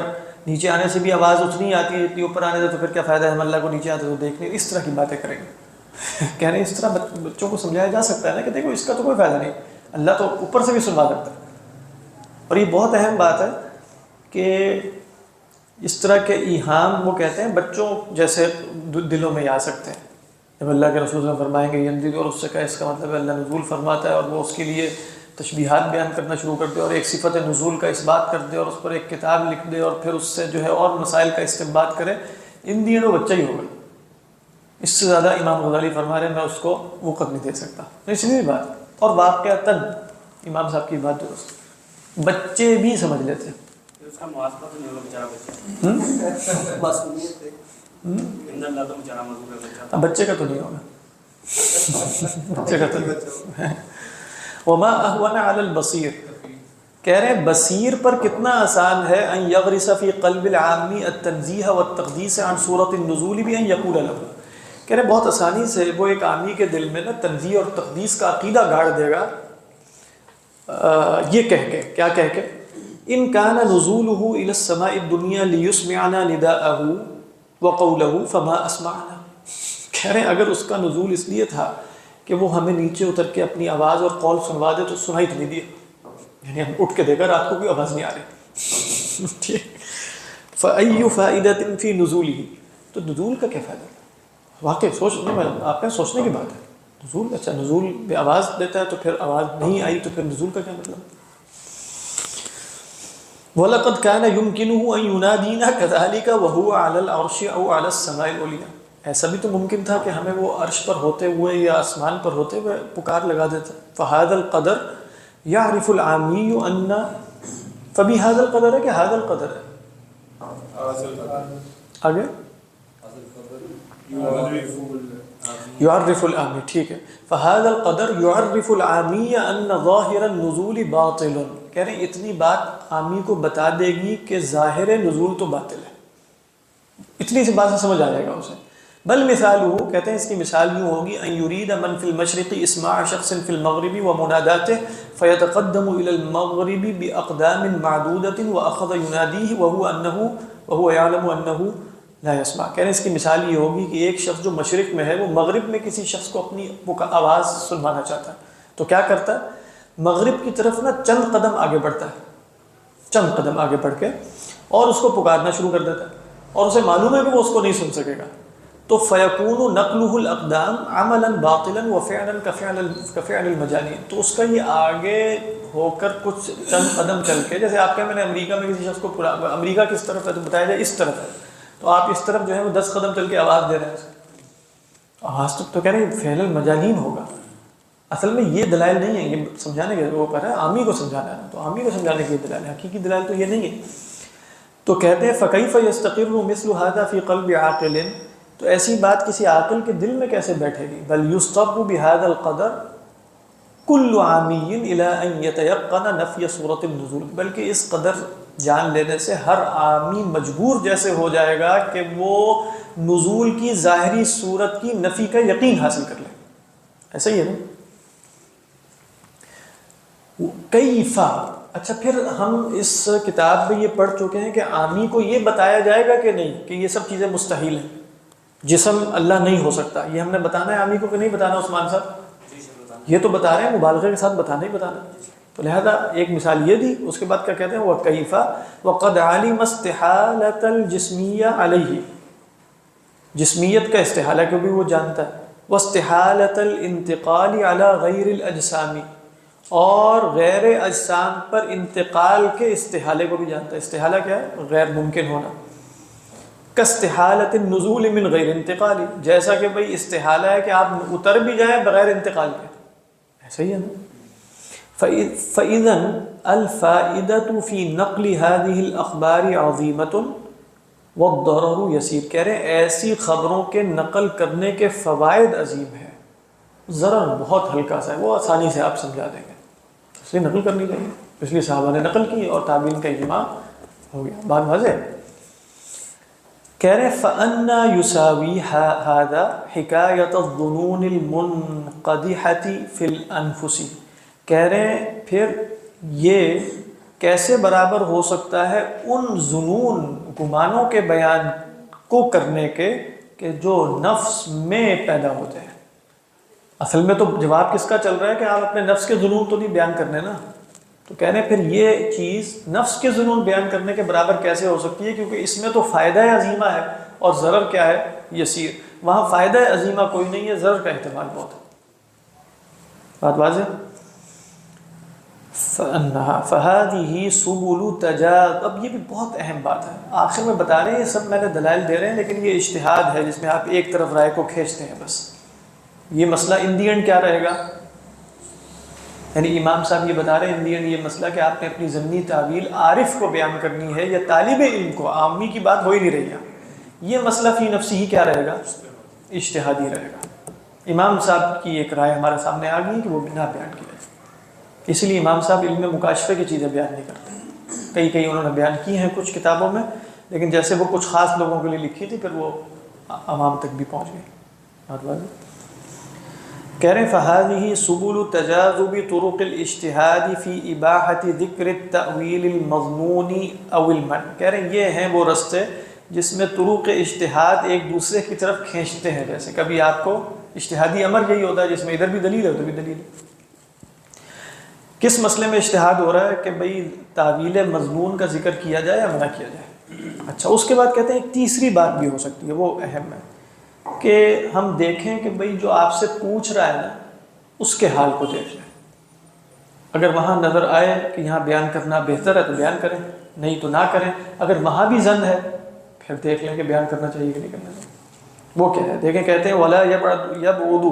نیچے آنے سے بھی آواز اتنی آتی ہے اتنی اوپر آنے سے تو پھر کیا فائدہ ہے، ہم اللہ کو نیچے آتے تو دیکھنے. اس طرح کی باتیں کریں گے. کہہ رہے ہیں اس طرح بچوں کو سمجھایا جا سکتا ہے نا کہ دیکھو اس کا تو کوئی فائدہ نہیں، اللہ تو اوپر سے بھی سنوا سکتا ہے. اور یہ بہت اہم بات ہے کہ اس طرح کے ایہام وہ کہتے ہیں بچوں جیسے دلوں میں آ سکتے ہیں. جب اللہ کے رسول صلی اللہ علیہ وسلم فرمائیں گے ینزل، اور اس سے کہا اس کا مطلب ہے اللہ نزول فرماتا ہے، اور وہ اس کے لیے تشبیہات بیان کرنا شروع کر دے اور ایک صفت نزول کا اس بات کر دے اور اس پر ایک کتاب لکھ دے اور پھر اس سے جو ہے اور مسائل کا استنباط کرے، ان دنوں بچہ ہی ہوگا. اس سے زیادہ امام غزالی فرما رہے ہیں میں اس کو وقت نہیں دے سکتا. اس لیے بات اور واقعتاً امام صاحب کی بات درست، بچے بھی سمجھ لیتے ہیں. اس کا موازنہ تو نہیں ہوگا بیچارہ بچہ، معصومیت ہے اندر اللہ تو بیچارہ معذور ہے بچہ. بچے کا تو نہیں ہوگا، بچے کا تو نہیں. وما اهون على البصیر، کہہ رہے ہیں بصیر پر کتنا آسان ہے ان یغرس فی قلب العامی التنزیہ والتقدیس عن صورت النزول بان یقول له، کہہ رہے ہیں بہت آسانی سے وہ ایک عامی کے دل میں نا تنزیہ اور تقدیس کا عقیدہ گاڑ دے گا یہ کہہ کے، کیا کہہ کے، ان کان نزولہ الی السماء الدنیا لیسمعنا نداءہ وقولہ فما اسمعنا. کہہ رہے ہیں اگر اس کا نزول اس لیے تھا کہ وہ ہمیں نیچے اتر کے اپنی آواز اور قول سنوا دے تو سنائی تو نہیں دیا، یعنی ہم اٹھ کے دیکھا رات کو کوئی آواز نہیں آ رہی. ٹھیک، فأی فائدۃ فی نزولہ، تو نزول کا کیا فائدہ؟ واقعی سوچنے میں آپ نے سوچنے کی بات ہے. نزول، اچھا نزول بے آواز دیتا ہے تو پھر آواز نہیں آئی تو پھر نزول کا کیا مطلب؟ وَلَقَدْ كَانَ يُمْكِنُهُ أَن يُنَادِينَا كَذَلِكَ وَهُوَ عَلَى الْعَرْشِ أَوْ عَلَى السَّمَاءِ الْعُلْيَا. ایسا بھی تو ممکن تھا کہ ہمیں وہ عرش پر ہوتے ہوئے یا آسمان پر ہوتے ہوئے پکار لگا دیتا. فَهَذَا الْقَدَرُ يَعْرِفُ الْعَامِيُّ أَنَّ، فَبِهَذَا الْقَدَرُ ہے کہ هَذَا الْقَدَرُ ہے آگے يعرف العامی، ٹھیک ہے. فهذا القدر يعرف العامی ان ظاہر النزول باطل، کہہ رہے ہیں اتنی بات عامی کو بتا دے گی کہ ظاہر نزول تو باطل ہے، اتنی سی بات سے سمجھ آ جائے گا اسے. بل مثالہ، کہتے ہیں اس کی مثال یوں ہوگی ان یرید من فی المشرق اسماع شخص فی المغرب ومناداته فیتقدم الى المغرب باقدام معدودة واخذ ينادیه وهو يعلم انه لا يسمع. کہہ رہے ہیں اس کی مثال یہ ہوگی کہ ایک شخص جو مشرق میں ہے وہ مغرب میں کسی شخص کو اپنی آواز سنوانا چاہتا ہے تو کیا کرتا ہے، مغرب کی طرف نا چند قدم آگے بڑھتا ہے، چند قدم آگے بڑھ کے اور اس کو پکارنا شروع کر دیتا ہے اور اسے معلوم ہے کہ وہ اس کو نہیں سن سکے گا. تو فیکون نقلہ الاقدام عملا باطلا وفعلا کفعل المجانین، تو اس کا یہ آگے ہو کر کچھ چند قدم چل کے، جیسے آپ کہیں میں نے امریکہ میں کسی شخص کو امریکہ کس طرف ہے تو بتایا جائے اس طرف ہے، تو آپ اس طرف جو ہے وہ 10 قدم چل کے آواز دے رہے ہیں، آواز تو کہہ رہے ہیں فعل المجانین ہوگا. اصل میں یہ دلائل نہیں ہے، یہ سمجھانے کے وہ پر ہے، عامی کو سمجھانا ہے، تو عامی کو سمجھانے کی دلائل ہے، حقیقی دلائل تو یہ نہیں ہے. تو کہتے ہیں فکیف یستقر مثل هذا فی قلب عاقل، تو ایسی بات کسی عاقل کے دل میں کیسے بیٹھے گی. بل یستر بهذا القدر کل عامی الی ان یتیقن نفی صورت النزول، بلکہ اس قدر جان لینے سے ہر عامی مجبور جیسے ہو جائے گا کہ وہ نزول کی ظاہری صورت کی نفی کا یقین حاصل کر لے. ایسا ہی ہے نا. کیفا، اچھا پھر ہم اس کتاب میں یہ پڑھ چکے ہیں کہ عامی کو یہ بتایا جائے گا کہ نہیں کہ یہ سب چیزیں مستحیل ہیں، جسم اللہ نہیں ہو سکتا، یہ ہم نے بتانا ہے عامی کو کہ نہیں بتانا عثمان صاحب؟ یہ تو بتا رہے ہیں، مبالغے کے ساتھ بتانا ہی بتانا. تو لہذا ایک مثال یہ دی، اس کے بعد کیا کہتے ہیں وہ کیفا وقد علم استحالۃ الجسمیہ علیہ، جسمیت کا استحالہ کو بھی وہ جانتا ہے، واستحالۃ الانتقال علی غیر الاجسام، اور غیر اجسام پر انتقال کے استحالے کو بھی جانتا ہے. استحالہ کیا ہے؟ غیر ممکن ہونا. کاستحالۃ النزول من غیر انتقال، جیسا کہ بھئی استحالہ ہے کہ آپ اتر بھی جائیں بغیر انتقال کے. صحیح ہے نا؟ فَإِذًا الْفَائِدَةُ فِي نَقْلِ هَذِهِ الْأَخْبَارِ عَظِيمَةٌ وَالضَّرَرُ يَسِيرٌ، کہہ رہے ہیں ایسی خبروں کے نقل کرنے کے فوائد عظیم ہیں، ضرر بہت ہلکا سا ہے، وہ آسانی سے آپ سمجھا دیں گے، اس لیے نقل کرنی چاہیے، اس لیے صحابہ نے نقل کی اور تابعین کا اجماع ہو گیا۔ بات واضح ہے؟ کہہ رہے فَأَنَّا يُسَاوِي هَذَا حِكَایَةَ الظُّنُونِ الْمُنْقَدِحَةِ فِي الْأَنفُسِ، کہہ رہے ہیں پھر یہ کیسے برابر ہو سکتا ہے ان ظنون گمانوں کے بیان کو کرنے کے کہ جو نفس میں پیدا ہوتے ہیں۔ اصل میں تو جواب کس کا چل رہا ہے کہ آپ اپنے نفس کے ظنون تو نہیں بیان کرنے نا، تو کہہ رہے ہیں پھر یہ چیز نفس کے ظنون بیان کرنے کے برابر کیسے ہو سکتی ہے، کیونکہ اس میں تو فائدہ عظیمہ ہے اور ضرر کیا ہے، یسیر۔ وہاں فائدہ عظیمہ کوئی نہیں ہے، ضرر کا احتمال بہت ہے۔ بات واضح؟ فَهَذِهِ سُبُلُ تَجَاذُبٍ، اب یہ بھی بہت اہم بات ہے، آخر میں بتا رہے ہیں، یہ سب میں نے دلائل دے رہے ہیں، لیکن یہ اجتہاد ہے جس میں آپ ایک طرف رائے کو کھینچتے ہیں بس۔ یہ مسئلہ ان دی اینڈ کیا رہے گا، یعنی امام صاحب یہ بتا رہے ہیں ان دی اینڈ یہ مسئلہ کہ آپ نے اپنی ضمنی تعویل عارف کو بیان کرنی ہے یا طالب علم کو، عامی کی بات ہو ہی نہیں رہی ہے، یہ مسئلہ فی نفسی ہی کیا رہے گا، اجتہادی رہے گا۔ امام صاحب کی ایک رائے ہمارے سامنے آ گئی کہ وہ بنا بیان کی جائے، اس لیے امام صاحب علم مکاشفے کی چیزیں بیان نہیں کرتے، کئی انہوں نے بیان کی ہیں کچھ کتابوں میں، لیکن جیسے وہ کچھ خاص لوگوں کے لیے لکھی تھی پھر وہ عوام تک بھی پہنچ گئی۔ کہہ رہے ہیں فَهَذِهِ سُبُلُ تَجَاذُبِ طُرُقِ الْاجْتِهَادِ فِي إِبَاحَةِ ذِكْرِ التَّأْوِيلِ الْمَظْمُونِ أَوِ الْمَنْعِ، کہہ رہے ہیں یہ ہیں وہ رستے جس میں طرق اجتہاد ایک دوسرے کی طرف کھینچتے ہیں، جیسے کبھی آپ کو اجتہادی امر یہی ہوتا ہے جس میں ادھر بھی دلیل ہے ادھر بھی دلیل ہے۔ کس مسئلے میں اجتہاد ہو رہا ہے کہ بھئی تعویل مضمون کا ذکر کیا جائے یا منع کیا جائے۔ اچھا، اس کے بعد کہتے ہیں ایک تیسری بات بھی ہو سکتی ہے، وہ اہم ہے کہ ہم دیکھیں کہ بھئی جو آپ سے پوچھ رہا ہے نا اس کے حال کو دیکھ لیں، اگر وہاں نظر آئے کہ یہاں بیان کرنا بہتر ہے تو بیان کریں، نہیں تو نہ کریں، اگر وہاں بھی ظن ہے پھر دیکھ لیں کہ بیان کرنا چاہیے کہ نہیں کرنا چاہیے۔ وہ کیا ہے دیکھیں، کہتے ہیں وَلَا يَبْعُدُ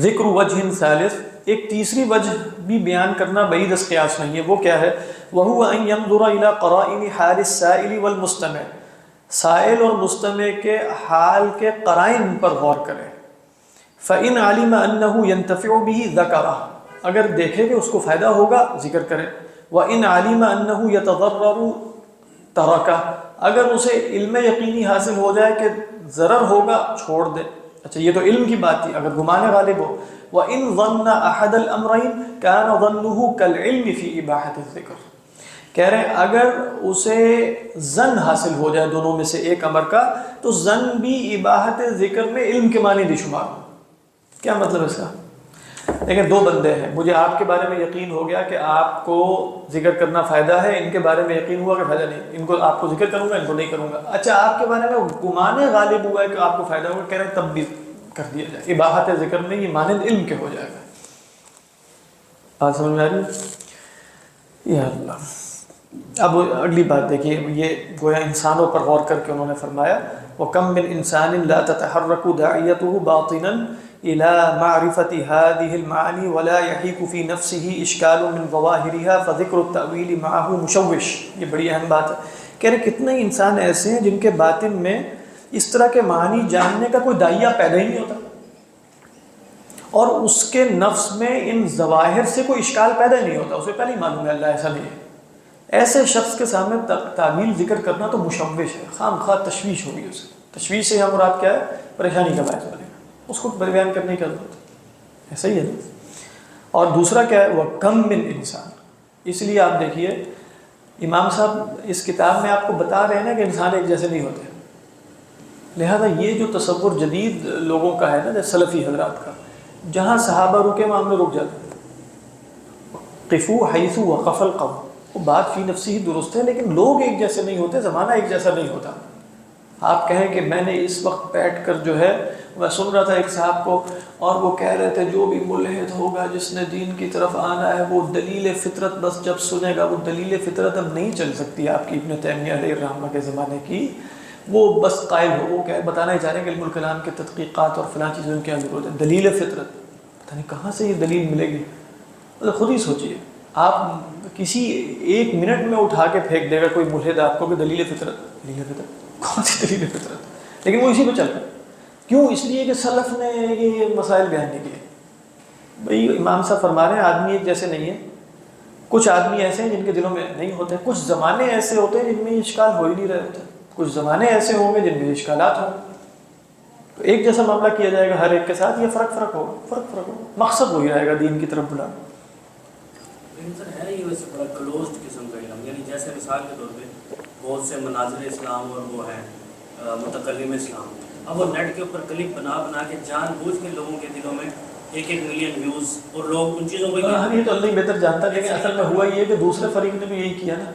ذکر وجہ ثالث، ایک تیسری وجہ بھی بیان کرنا بعید از قیاس نہیں ہے، وہ کیا ہے، وَهُوَ أَن يَنظُرَ إِلَىٰ قَرَائِنِ حَالِ السَّائِلِ وَالْمُسْتَمِعِ، سائل اور مستمع کے حال کے قرائن پر غور کرے، فَإِنْ عَلِمَ أَنَّهُ يَنْتَفِعُ بِهِ ذَكَرَهُ، اگر دیکھے کہ اس کو فائدہ ہوگا ذکر کرے، وَإِنْ عَلِمَ أَنَّهُ يَتَضَرَّرُ تَرَكَهُ، اگر اسے علم یقینی حاصل ہو جائے کہ ضرر ہوگا چھوڑ دے۔ اچھا، یہ تو علم کی بات تھی، اگر گمان غالب ہو، وَإِنْ ظَنَّ أَحَدَ الْأَمْرَيْنِ كَانَ ظَنُّهُ كَالْعِلْمِ فِي إِبَاحَةِ الذِّكْرِ، کہہ رہے ہیں اگر اسے ظن حاصل ہو جائے دونوں میں سے ایک امر کا تو ظن بھی اباحت ذکر میں علم کے معنی بھی شمار ہو۔ کیا مطلب ہے اس کا؟ لیکن دو بندے ہیں، مجھے آپ کے بارے میں یقین ہو گیا کہ آپ کو ذکر کرنا فائدہ ہے، ان کے بارے میں یقین ہوا کہ فائدہ نہیں، ان کو آپ کو ذکر کروں گا ان کو نہیں کروں گا۔ اچھا، آپ کے بارے میں گمان غالب ہوا ہے کہ آپ کو فائدہ ہوگا، کہہ رہے ہیں تب بھی کر دیا جائے، اباحت ذکر میں یہ مانند علم کے ہو جائے گا۔ بات سمجھ میں آ رہی ہے؟ یا اللہ، اب اگلی بات دیکھیے، یہ گویا انسانوں پر غور کر کے انہوں نے فرمایا وَكَمْ مِنْ إِنسَانٍ لَا تَتَحَرَّكُ دَاعِيَتُهُ بَاطِنًا إِلَى مَعْرِفَةِ هَذِهِ الْمَعَانِي وَلَا يَحِيكُ فِي نَفْسِهِ إِشْكَالٌ مِنْ ظَوَاهِرِهَا فَذِكْرُ التَّأْوِيلِ مَعَهُ مُشَوِّشٌ۔ یہ بڑی اہم بات ہے، کہہ رہے کتنے انسان ایسے ہیں جن کے باطن میں اس طرح کے معنی جاننے کا کوئی داعیہ پیدا ہی نہیں ہوتا، اور اس کے نفس میں ان ظواہر سے کوئی اشکال پیدا ہی نہیں ہوتا، اسے پہلے ہی معلوم ہے اللہ ایسا نہیں ہے۔ ایسے شخص کے سامنے تعویل ذکر کرنا تو مشوش ہے، خام خواہ تشویش ہوگی اسے، تشویش سے مراد کیا ہے، پریشانی کا باعث بنے گا، اس کو بیان کرنے کی ضرورت ہے، ایسا ہی ہے نا۔ اور دوسرا کیا ہے، وَكَمْ مِنْ انسان، اس لیے آپ دیکھیے امام صاحب اس کتاب میں آپ کو بتا رہے ہیں نا کہ انسان ایک جیسے نہیں ہوتے، لہذا یہ جو تصور جدید لوگوں کا ہے نا سلفی حضرات کا، جہاں صحابہ رکے وہاں ہم نے رک جاتے ہیں، قفوا حیث وقف القوم، وہ بات فی نفسی ہی درست ہے، لیکن لوگ ایک جیسے نہیں ہوتے، زمانہ ایک جیسا نہیں ہوتا۔ آپ کہیں کہ میں نے اس وقت بیٹھ کر جو ہے میں سن رہا تھا ایک صاحب کو، اور وہ کہہ رہے تھے جو بھی ملحد ہوگا جس نے دین کی طرف آنا ہے وہ دلیل فطرت بس جب سنے گا، وہ دلیل فطرت اب نہیں چل سکتی آپ کی ابن تیمیہ علیہ الرحمہ کے زمانے کی، وہ بس قائل ہو، وہ کیا بتانا ہی چاہ رہے ہیں کہ علم الکلام کے تحقیقات اور فلاں چیزوں کی ضرورت ہے، دلیل فطرت پتہ نہیں کہاں سے یہ دلیل ملے گی. مطلب خود ہی سوچیے, آپ کسی ایک منٹ میں اٹھا کے پھینک دے گا کوئی ملحد آپ کو کہ دلیل فطرت. کون سی دلیل فطرت؟ لیکن وہ اسی پہ چل رہا ہے. کیوں؟ اس لیے کہ سلف نے یہ مسائل بیان نہیں کیے. بھئی امام صاحب فرما رہے ہیں آدمی ایک جیسے نہیں ہے. کچھ آدمی ایسے ہیں جن کے دلوں میں نہیں ہوتے, کچھ زمانے ایسے ہوتے ہیں جن میں اشکال ہو ہی نہیں رہے ہوتے, کچھ زمانے ایسے ہوں گے جن میں اشکالات ہوں. تو ایک جیسا معاملہ کیا جائے گا ہر ایک کے ساتھ, یہ فرق ہوگا. مقصد وہی رہے گا دین کی طرف بلانا. لیکن سر ہے یہ ویسے بڑا کلوزڈ قسم کا علم, یعنی جیسے مثال کے طور پہ بہت سے مناظر اسلام اور وہ ہیں متکلم اسلام, اب وہ نیٹ کے اوپر کلپ بنا کے جان بوجھ کے لوگوں کے دلوں میں 1 ملین ویوز, اور لوگ ان چیزوں کو یہ تو اللہ ہی بہتر جانتا ہے. لیکن اصل میں ہوا یہ کہ دوسرے فریق نے بھی یہی کیا نا,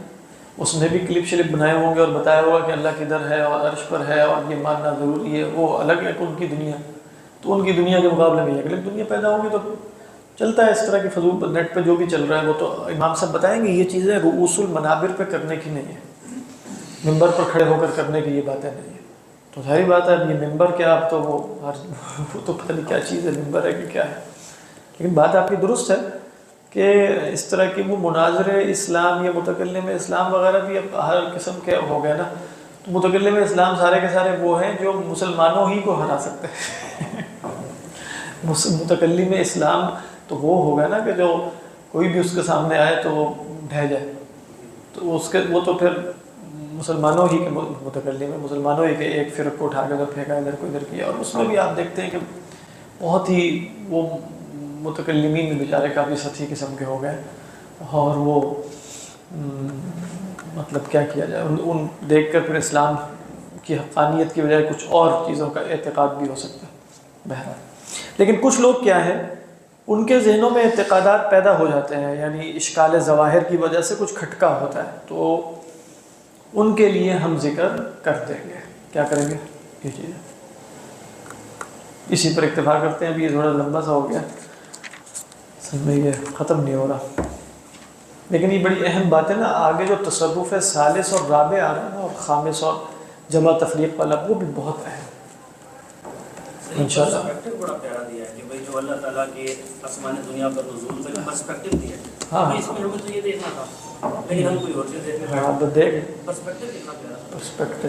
اس نے بھی کلپ شلپ بنائے ہوں گے اور بتایا ہوگا کہ اللہ کدھر ہے اور عرش پر ہے اور یہ ماننا ضروری ہے. وہ الگ ہے ان کی دنیا, تو ان کی دنیا کے مقابلے میں یہ الگ دنیا پیدا ہوگی. تو چلتا ہے اس طرح کی فضول نیٹ پہ جو بھی چل رہا ہے. وہ تو امام صاحب بتائیں گے یہ چیزیں رؤوس المنابر پہ کرنے کی نہیں ہے, ممبر پر کھڑے ہو کر کرنے کی یہ باتیں نہیں ہیں. تو ظاہری بات ہے یہ ممبر کیا, اب تو وہ تو پتہ نہیں کیا چیز ہے, ممبر ہے کہ کیا ہے. لیکن بات آپ کی درست ہے کہ اس طرح کی وہ مناظر اسلام یا متکلم اسلام وغیرہ بھی اب ہر قسم کے ہو گئے نا. تو متکلم اسلام سارے کے سارے وہ ہیں جو مسلمانوں ہی کو ہرا سکتے ہیں. متکلم اسلام تو وہ ہو گیا نا کہ جو کوئی بھی اس کے سامنے آئے تو وہ ڈھہ جائے. تو اس کے وہ تو پھر مسلمانوں ہی کے متکلم ہے, مسلمانوں ہی کے ایک فرق کو اٹھا کے ادھر پھینکا, ادھر کو ادھر کیا. اور اس میں بھی آپ دیکھتے ہیں کہ بہت ہی وہ متکلمین میں بیچارے کافی سطحی قسم کے ہو گئے. اور وہ مطلب کیا کیا جائے, ان دیکھ کر پھر اسلام کی حقانیت کی بجائے کچھ اور چیزوں کا اعتقاد بھی ہو سکتا ہے. بہرحال لیکن کچھ لوگ کیا ہے, ان کے ذہنوں میں اعتقادات پیدا ہو جاتے ہیں, یعنی اشکال ظواہر کی وجہ سے کچھ کھٹکا ہوتا ہے, تو ان کے لیے ہم ذکر کر دیں گے. کیا کریں گے؟ یہ چیز اسی پر اکتفا کرتے ہیں. ابھی یہ تھوڑا لمبا سا ہو گیا, سمجھ میں یہ ختم نہیں ہو رہا. لیکن یہ بڑی اہم بات ہے نا, آگے جو تصرف ثالث اور رابع آ رہا ہے نا, اور خامس اور جمع تفریق والا, وہ بھی بہت اہم. انشاءاللہ پرسپیکٹو بڑا پیارا دیا ہے کہ بھائی جو اللہ تعالیٰ کے آسمان دنیا پر نزول کا پرسپیکٹو دیا ہے. ہاں اس میں ہمیں تو یہ دیکھنا تھا, لیکن ہم کوئی اور چیز دیکھنے ہاں, تو دیکھ پرسپیکٹو کتنا پیارا. پرسپیکٹو.